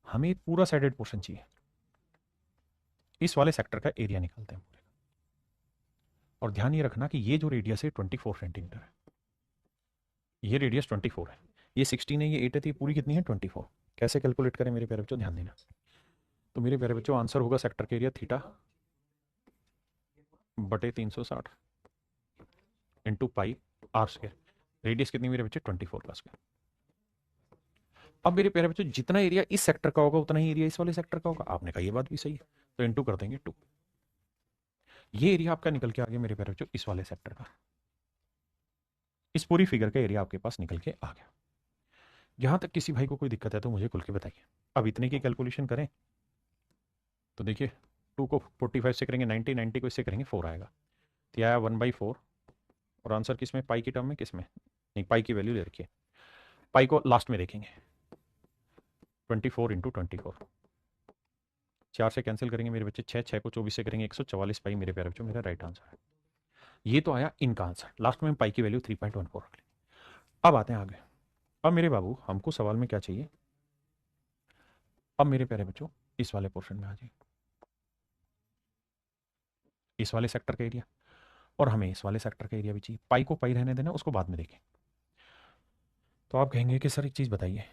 हमें पूरा साइडेड पोर्शन चाहिए, इस वाले सेक्टर का एरिया निकालते हैं पूरे, और ध्यान ये रखना कि ये जो रेडियस है 24 सेंटीमीटर है, ये रेडियस 24 है, ये 16 है, ये 8 है, तो ये पूरी कितनी है 24। कैसे कैलकुलेट करें मेरे प्यारे बच्चों, ध्यान देना। तो मेरे प्यारे बच्चों आंसर होगा सेक्टर का एरिया थीटा बटे 360 into pi R square. Radius कितनी मेरे बच्चे 24 का स्क्वायर। अब मेरे प्यारे बच्चों जितना एरिया इस सेक्टर का होगा उतना ही एरिया इस वाले सेक्टर का होगा। आपने कहा ये बात भी सही है, तो इंटू कर देंगे 2। ये एरिया आपका निकल के आ गया मेरे प्यारे बच्चों इस वाले सेक्टर का, इस पूरी फिगर का एरिया आपके पास निकल के आ गया। यहां तक किसी भाई को कोई दिक्कत है तो मुझे खुल के बताइए। अब इतने की कैलकुलेशन करें तो देखिए 2 को 45 से करेंगे 90, 90 को इससे करेंगे 4 आएगा, तो आया 1/4। और आंसर किस में, पाई की टर्म में, किस में, नहीं पाई की वैल्यू ले रखिए, पाई को लास्ट में देखेंगे। 24 इंटू 24, 4 से कैंसिल करेंगे मेरे बच्चे 6, 6 को 24 से करेंगे 144 पाई। मेरे प्यारे बच्चों मेरा राइट आंसर है। ये तो आया इनका आंसर, लास्ट में पाई की वैल्यू 3.14 रख ली। अब आते हैं आगे। अब मेरे बाबू हमको सवाल में क्या चाहिए, अब मेरे प्यारे बच्चों इस वाले पोर्शन में आ जाइए, इस वाले सेक्टर का एरिया, और हमें इस वाले सेक्टर का एरिया भी चाहिए। पाई को पाई रहने देना, उसको बाद में देखें। तो आप कहेंगे कि सर एक चीज़ बताइए,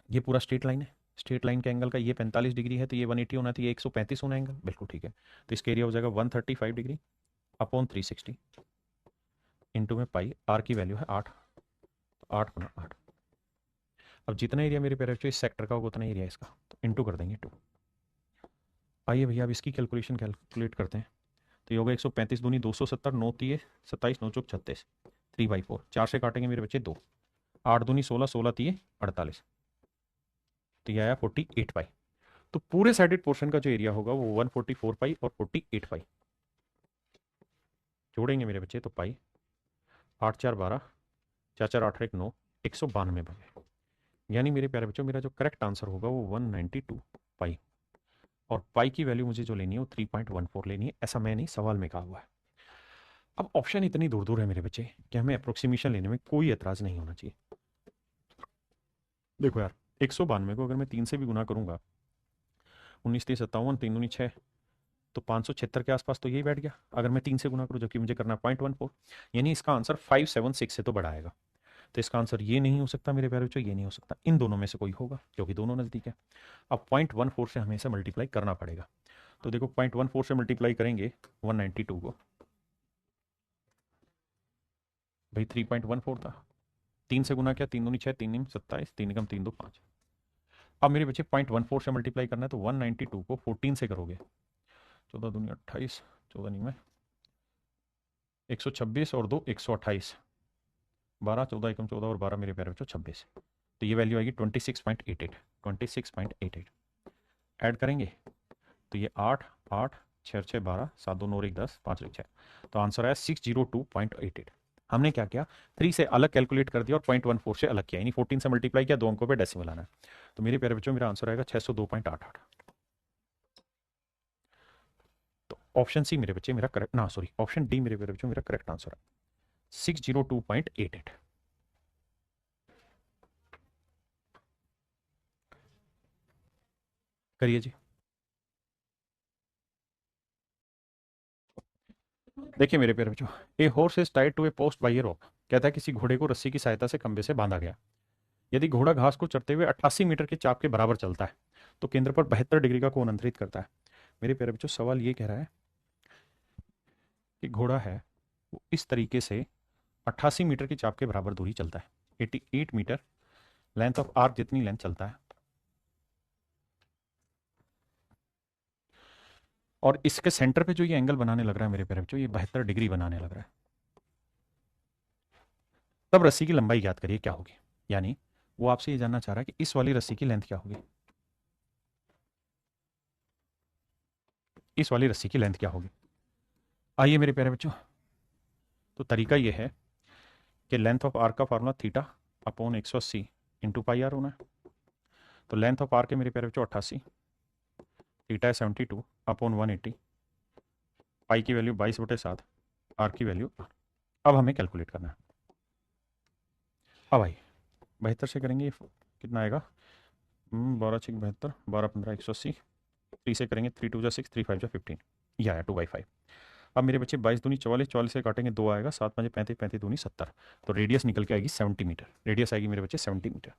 ये पूरा स्ट्रेट लाइन है, स्ट्रेट लाइन के एंगल का ये 45 डिग्री है, तो ये 180 होना चाहिए, 135 होना एंगल, बिल्कुल ठीक है। तो इसका एरिया हो जाएगा 135 डिग्री अपॉन 360 इंटू में पाई, आर की वैल्यू है 8, तो 8 गुना 8। अब जितना एरिया मेरे प्यारे बच्चों इस सेक्टर का होगा उतना एरिया इसका, तो इंटू कर देंगे 2। आइए भैया अब इसकी कैलकुलेशन कैलकुलेट करते हैं। तो ये होगा 135 दूनी 270, 9 तीय 27, 9 चौक 36, 3/4। 4 से काटेंगे मेरे बच्चे 2, 8 दूनी 16, 16 तीय 48, तो ये आया 48 पाई। तो पूरे साइडेड पोर्शन का जो एरिया होगा वो 144 पाई और 48 पाई। जोड़ेंगे मेरे बच्चे तो पाई 8 4 12, 4 4 8 1 9, 192 भागे। यानी मेरे प्यारे बच्चों मेरा जो करेक्ट आंसर होगा वो 192 पाई। और पाई की वैल्यू मुझे जो लेनी है वो 3.14 लेनी है, ऐसा मैं नहीं, सवाल में कहा हुआ है। अब ऑप्शन इतनी दूर दूर है मेरे बच्चे कि हमें अप्रोक्सीमेशन लेने में कोई एतराज नहीं होना चाहिए। देखो यार, 192 को अगर मैं 3 से भी गुना करूंगा, 19 30 57, 3 दूनी 6, तो 576 के आसपास तो यही बैठ गया अगर मैं 3 से गुना करूं, जबकि मुझे करना 0.14। यानी इसका आंसर 576 से तो बड़ा आएगा। तो इसका आंसर ये नहीं हो सकता मेरे प्यारे बच्चों, ये नहीं हो सकता, इन दोनों में से कोई होगा क्योंकि दोनों नज़दीक है। अब 0.14 से हमें इसे मल्टीप्लाई करना पड़ेगा। तो देखो 0.14 से मल्टीप्लाई करेंगे 192 को, भाई 3.14 था, 3 से गुना किया, 3 दूनी 6, 3 27, 3 एकम 3 2 5। अब मेरे बच्चे 0.14 से मल्टीप्लाई करना है, तो 192 को 14 से करोगे, 14 दूनी 28, 14 नहीं में 126 और 2 128, 12 14 एकम 14 और 12 मेरे प्यारे बच्चों 26। तो ये वैल्यू आएगी 26.88, 26.88। ऐड करेंगे तो ये 8 8 6 6 12, 7 2 9 1 10, 5 1 6, तो आंसर आया 602.88। हमने क्या किया, 3 से अलग कैलकुलेट कर दिया और 0.14 से अलग किया, यानी 14 से मल्टीप्लाई किया, 2 अंकों पे डेसिमल आना है। तो मेरे प्यारे बच्चों मेरा आंसर आएगा 602.88। तो ऑप्शन सी मेरे बच्चे मेरा करेक्ट, ना सॉरी, ऑप्शन डी मेरे प्यारे बच्चों मेरा करेक्ट आंसर है 602.88। करिए जी। देखिए मेरे प्यारे बच्चों, a horse is tied to a post by a rope. कहता है किसी घोड़े को रस्सी की सहायता से खंबे से बांधा गया। यदि घोड़ा घास को चरते हुए 88 मीटर के चाप के बराबर चलता है तो केंद्र पर 72 डिग्री का कोण अंतरित करता है। मेरे प्यारे बच्चों सवाल ये कह रहा है कि घोड़ा है वो इस तरीके से 88 मीटर की चाप के बराबर दूरी चलता है, 88 मीटर लेंथ ऑफ आर्क जितनी लेंथ चलता है, और इसके सेंटर पे जो ये एंगल बनाने लग रहा है मेरे प्यारे बच्चों, ये 72 डिग्री बनाने लग रहा है। तब रस्सी की लंबाई ज्ञात करिए क्या होगी। यानी वो आपसे ये जानना चाह रहा है कि इस वाली रस्सी की लेंथ क्या होगी, इस वाली रस्सी की लेंथ क्या होगी। आइए मेरे प्यारे बच्चों, तो तरीका ये है कि लेंथ ऑफ आर्क का formula theta upon 180 into pi R होना है। तो लेंथ ऑफ आर्क है मेरे प्यारे बच्चों 88, थीटा है 72 अपॉन 180, पाई की वैल्यू 22/7, आर की वैल्यू। अब हमें कैलकुलेट करना है। अब भाई 72 से करेंगे कितना आएगा, 12 6 72, 12 15 180, 3 से करेंगे 3 2 जा 6, 3 5 जा 15, ये आया 2/5। अब मेरे बच्चे 22 दूनी 44, 44 से काटेंगे 2 आएगा, 7 5 35, 35 दूनी 70, तो रेडियस निकल के आएगी 70 मीटर, रेडियस आएगी मेरे बच्चे 70 मीटर।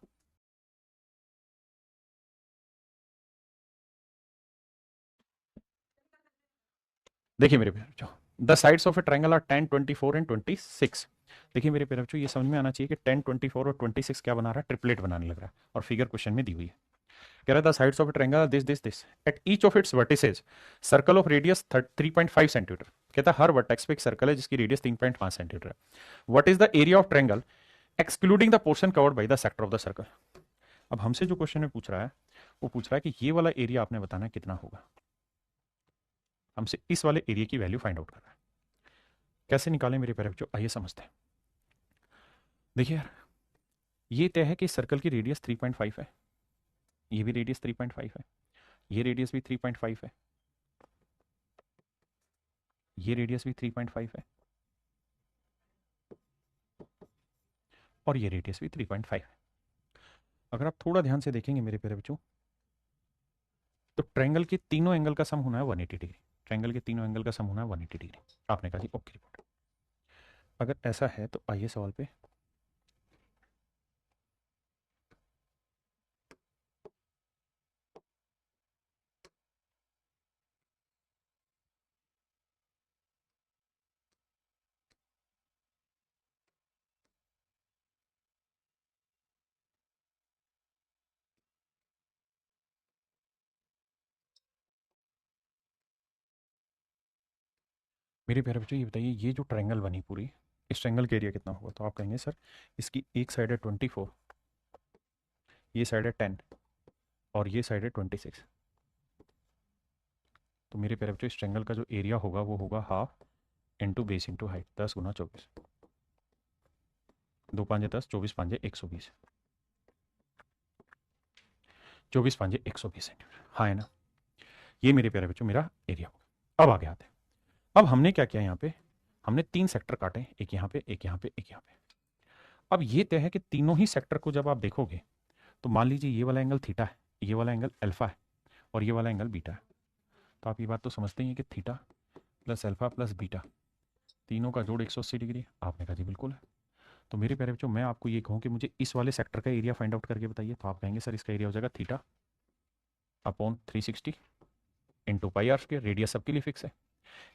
देखिए मेरे प्यारे बच्चों, the sides of a triangle are 10 24 and 26। देखिए मेरे प्यारे बच्चों, ये समझ में आना चाहिए कि 10 24 और 26 क्या बना रहा है, ट्रिपलेट बनाने लग रहा है, और फिगर क्वेश्चन में दी हुई है। कह रहा था sides of a triangle this this this at each of its vertices circle of radius 3.5 centimetre. कहता है हर वर्टेक्स पे एक सर्कल है जिसकी रेडियस 3.5 सेंटीमीटर है। What is the area of triangle excluding the portion covered by the sector of the circle. अब हमसे जो क्वेश्चन में पूछ रहा है वो पूछ रहा है कि ये वाला एरिया आपने बताना है कितना होगा, हमसे इस वाले एरिया की वैल्यू फाइंड आउट कर रहा है। कैसे निकालें मेरे प्यारे बच्चों, आइए समझते हैं। देखिए यार, ये तय है कि सर्कल की रेडियस 3.5 है, ये भी रेडियस 3.5 है, ये रेडियस भी 3.5 है, ये रेडियस भी 3.5 है, और ये रेडियस भी 3.5 है। अगर आप थोड़ा ध्यान से देखेंगे मेरे प्यारे बच्चों, तो ट्रायंगल के तीनों एंगल का सम होना है 180 डिग्री, ट्रायंगल के तीनों एंगल का सम होना है 180 डिग्री। आपने कहा जी ओके रिपोर्ट। अगर ऐसा है तो आइए सवाल पे। मेरे प्यारे बच्चों ये बताइए, ये जो ट्रायंगल बनी पूरी, इस ट्रायंगल का एरिया कितना होगा। तो आप कहेंगे सर इसकी एक साइड है 24, ये साइड है 10, और ये साइड है 26। तो मेरे प्यारे बच्चों इस ट्रायंगल का जो एरिया होगा वो होगा half into base into height, 10 गुना 24। दो पांजे 10, 24 पांजे 120, 24 पांजे 120 सेंटीमीटर। हाँ है ना, ये मेरे प्यारे बच्चों मेरा एरिया होगा। अब आगे आते हैं। अब हमने क्या किया, यहाँ पे हमने 3 सेक्टर काटे, एक यहाँ पे, एक यहाँ पे, एक यहाँ पे। अब ये तय है कि तीनों ही सेक्टर को जब आप देखोगे तो मान लीजिए ये वाला एंगल थीटा है, ये वाला एंगल अल्फा है और ये वाला एंगल बीटा है। तो आप ये बात तो समझते ही हैं कि theta plus alpha plus beta तीनों का जोड़ 180 डिग्री है। आपने कहा जी बिल्कुल है। तो मेरे प्यारे बच्चों मैं आपको ये कहूँ कि मुझे इस वाले सेक्टर का एरिया फाइंड आउट करके बताइए, तो आप कहेंगे सर इसका एरिया हो जाएगा theta upon 360 into pi R square, radius सबके लिए फिक्स है।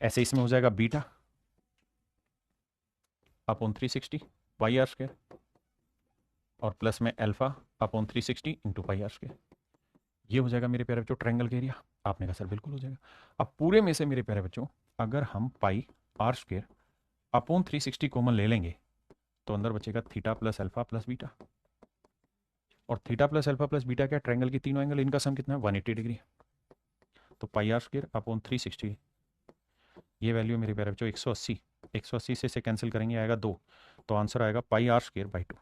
ऐसे इसमें हो जाएगा beta upon 360 pi R square और प्लस में alpha upon 360 into pi R square. ये हो जाएगा मेरे प्यारे बच्चों ट्रायंगल का एरिया। आपने कहा सर बिल्कुल हो जाएगा। अब पूरे में से मेरे प्यारे बच्चों अगर हम pi R square upon 360 common ले लेंगे तो अंदर बचेगा theta plus alpha plus beta, और theta plus alpha plus beta क्या, ट्रायंगल की तीनों एंगल, इनका सम कितना है 180 डिग्री। तो पाई आर स्क्वायर अपॉन 360, ये वैल्यू मेरे प्यारे बच्चों 180, 180 से इसे कैंसिल करेंगे आएगा 2, तो आंसर आएगा पाई आर स्क्वायर बाई 2।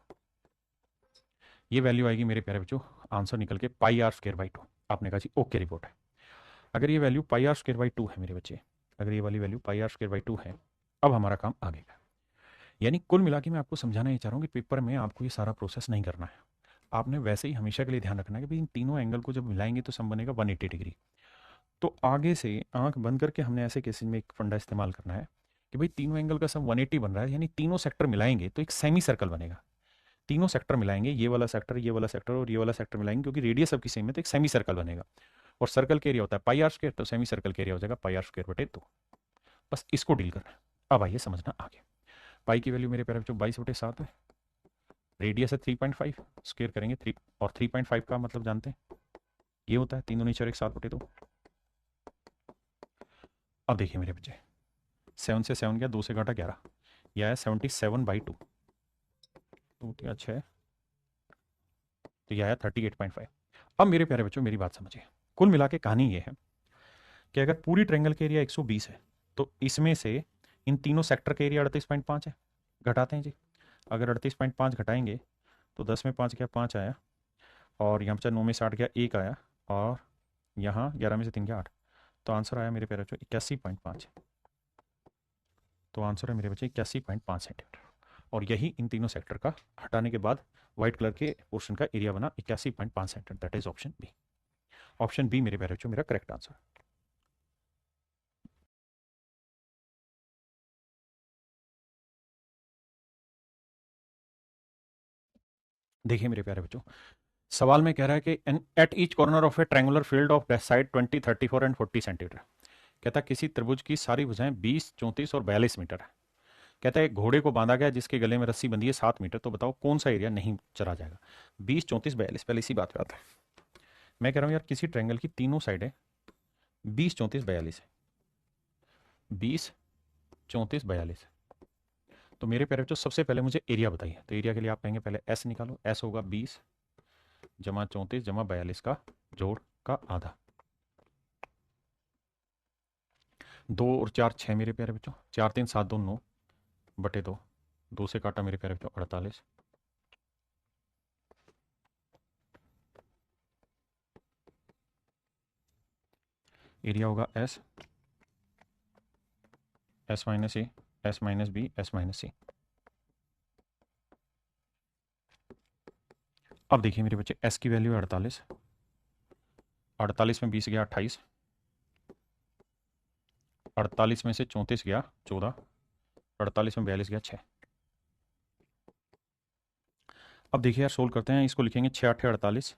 ये वैल्यू आएगी मेरे प्यारे बच्चों, आंसर निकल के पाई आर स्क्वायर बाई 2। आपने कहा जी ओके रिपोर्ट है। अगर ये value pi R square by 2 है मेरे बच्चे, अगर ये वाली value pi R square by 2 है, अब हमारा काम आगे का। यानी कुल मिला के मैं आपको समझाना ये चाह रहा हूँ कि पेपर में आपको ये सारा प्रोसेस नहीं करना है। आपने वैसे ही हमेशा के लिए ध्यान रखना है कि भाई इन तीनों एंगल को जब मिलाएंगे तो सम बनेगा 180 डिग्री। तो आगे से आंख बंद करके हमने ऐसे केसेस में एक फंडा इस्तेमाल करना है कि भाई तीनों एंगल का सम 180 बन रहा है, यानी तीनों सेक्टर मिलाएंगे तो एक सेमी सर्कल बनेगा। तीनों सेक्टर मिलाएंगे, ये वाला सेक्टर, ये वाला सेक्टर और ये वाला सेक्टर मिलाएंगे, क्योंकि रेडियस सबकी सेम है तो एक सेमी सर्कल बनेगा। और सर्कल के एरिया होता है पाई आर स्क्वायर, तो सेमी सर्कल के एरिया हो जाएगा पाई आर स्क्वायर बटे 2। बस इसको डील करना है। अब आइए समझना आगे। पाई की वैल्यू मेरे प्यारे बच्चों 22/7 है, रेडियस है 3.5, स्क्वायर करेंगे 3, और 3.5 का मतलब जानते हैं ये होता है 3 दूनी 4 7/2। अब देखिए मेरे बच्चे, 7 से 7 गया, 2 से घटा 11, यह आया 77/2, 2 या 6, तो यह आया 38.5। अब मेरे प्यारे बच्चों मेरी बात समझिए, कुल मिला के कहानी ये है कि अगर पूरी ट्रायंगल का एरिया 120 है तो इसमें से इन तीनों सेक्टर का एरिया 38.5 है। घटाते हैं जी, अगर 38.5 घटाएंगे तो 10 में 5 गया 5 आया, और यहाँ पर 9 में 60 गया 1 आया, और यहाँ 11 में से 3 गया 8, तो आंसर आया मेरे प्यारे बच्चों 81.5। तो आंसर है मेरे बच्चे 81.5 सेंटीमीटर, और यही इन तीनों सेक्टर का हटाने के बाद व्हाइट कलर के पोर्शन का एरिया बना 81.5 centimetre. That is option B. Option B मेरे प्यारे बच्चों मेरा करेक्ट आंसर। देखिए मेरे प्यारे बच्चों, सवाल में कह रहा है कि at each corner of A triangular field of side 20, 34 and 40 centimetre. कहता है किसी त्रिभुज की सारी भुजाएं 20, 34 और 42 मीटर है। कहता है घोड़े को बांधा गया जिसके गले में रस्सी बंधी है 7 मीटर, तो बताओ कौन सा एरिया नहीं चला जाएगा। 20, 34, 42, पहले इसी बात पे आता है। मैं कह रहा हूँ यार किसी ट्रायंगल की तीनों साइडें 20, 34, 42 है, 20, 34, 42 है। तो मेरे प्यारे बच्चों सबसे पहले मुझे एरिया बताइए। तो एरिया के लिए आप कहेंगे पहले एस निकालो, एस होगा 20 जमा 34 जमा 42 का जोड़ का आधा। 2 और 4 6 मेरे प्यारे बच्चों, 4 3 7 2 9 बटे 2, 2 से काटा मेरे प्यारे बच्चों 48। एरिया होगा S, S minus A, S minus B, S minus C. अब देखिए मेरे बच्चे एस की वैल्यू है 48, 48 में 20 गया 28, 48 में से 34 गया 14, 48 में 42 गया 6। अब देखिए यार सोल्व करते हैं, इसको लिखेंगे 6 8 48,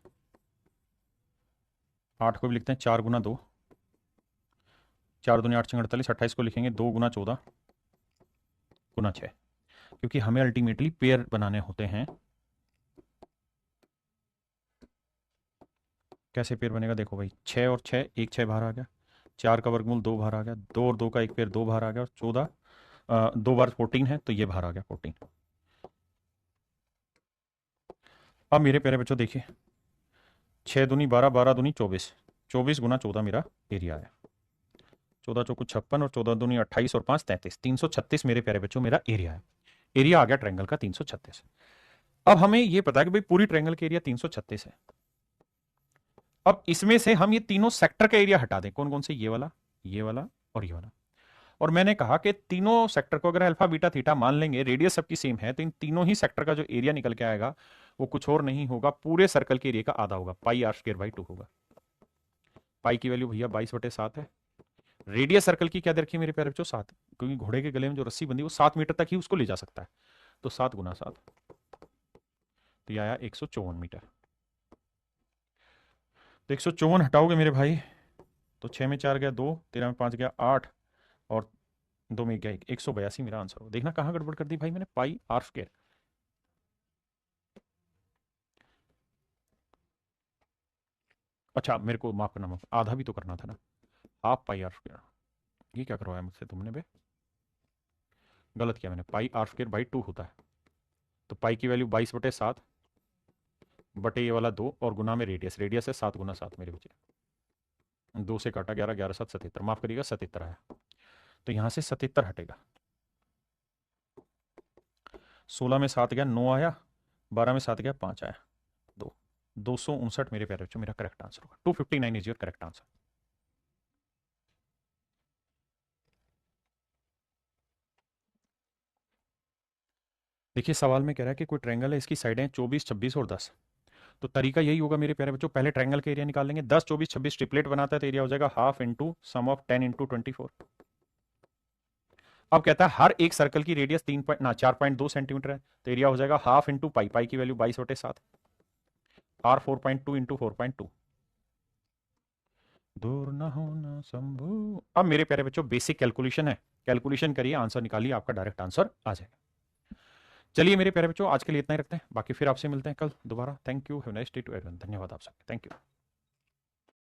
8 को भी लिखते हैं 4 गुना 2, 4 दूनी 8 6 48, 28 को लिखेंगे 2 गुना 14 गुना 6, क्योंकि हमें अल्टीमेटली पेयर बनाने होते हैं। कैसे पेयर बनेगा देखो भाई, 6 और 6, एक 6 बाहर आ गया, 4 का वर्गमूल 2 बाहर आ गया, 2 और 2 का एक पेयर 2 बाहर आ गया, और 14 2 बार 14 है तो ये बाहर आ गया 14। अब मेरे प्यारे बच्चों देखिए, 6 दूनी 12, 12 दूनी 24, 24 गुना 14 मेरा एरिया है, 14 चौको 56 और 14 दूनी 28 और 5 33, 336 मेरे प्यारे बच्चों मेरा एरिया है। एरिया आ गया ट्रायंगल का 336। अब हमें ये पता है कि भाई पूरी ट्रायंगल का एरिया 336 है। अब इसमें से हम ये तीनों सेक्टर का एरिया हटा दें। कौन कौन से? ये वाला और ये वाला। और मैंने कहा कि तीनों सेक्टर को अगर अल्फा बीटा थीटा मान लेंगे, रेडियस सबकी सेम है, तो इन तीनों ही सेक्टर का जो एरिया निकल के आएगा वो कुछ और नहीं होगा, पूरे सर्कल के एरिया का आधा होगा, पाई आर स्क्वायर बाई 2 होगा। पाई की वैल्यू भैया 22/7 है। रेडियस सर्कल की क्या दे रखी है मेरे प्यारे बच्चों? 7, क्योंकि घोड़े के गले में जो रस्सी बंधी वो 7 मीटर तक ही उसको ले जा सकता है, तो 7 गुना 7, तो यह आया 154 मीटर। तो 154 हटाओगे मेरे भाई तो 6 में 4 गया 2, 13 में 5 गया 8, और 2 में गया 182 मेरा आंसर हो। देखना कहां गड़बड़ कर दी भाई मैंने, पाई आर स्क्वायर। अच्छा मेरे को माफ करना, माफ, आधा भी तो करना था ना, हाफ पाई आर स्क्वायर। ये क्या करवाया मुझसे तुमने बे? गलत किया मैंने, पाई आर स्क्वायर बाई 2 होता है। तो पाई की वैल्यू 22/7 बटे ये वाला 2 और गुना में रेडियस, रेडियस है 7 गुना 7 मेरे बच्चे। 2 से काटा 11, 11 7 77, माफ करिएगा 77 आया। तो यहां से 77 हटेगा। 16 में 7 गया 9 आया, 12 में 7 गया 5 आया 2, 259 मेरे प्यारे बच्चों मेरा करेक्ट आंसर होगा। 259 इज योर करेक्ट आंसर। देखिए सवाल में कह रहा है कि कोई ट्रायंगल है, इसकी साइडें 24, 26 और 10। तो तरीका यही होगा मेरे प्यारे बच्चों, पहले ट्रायंगल का एरिया निकाल लेंगे। 10, 24, 26 ट्रिपलेट बनाता है तो एरिया हो जाएगा half into sum of 10 into 24। अब कहता है हर एक सर्कल की रेडियस 4.2 सेंटीमीटर है, तो एरिया हो जाएगा हाफ इंटू पाई, पाई की वैल्यू 22/7, आर 4.2 इंटू 4.2। दूर न होना संभव। अब मेरे प्यारे बच्चों बेसिक कैलकुलेशन है, कैलकुलेशन करिए, आंसर निकालिए, आपका डायरेक्ट आंसर आ जाएगा। चलिए मेरे प्यारे बच्चों आज के लिए इतना ही रखते हैं, बाकी फिर आपसे मिलते हैं कल दोबारा। Thank you, have nice day to everyone. धन्यवाद आप सबका, थैंक यू।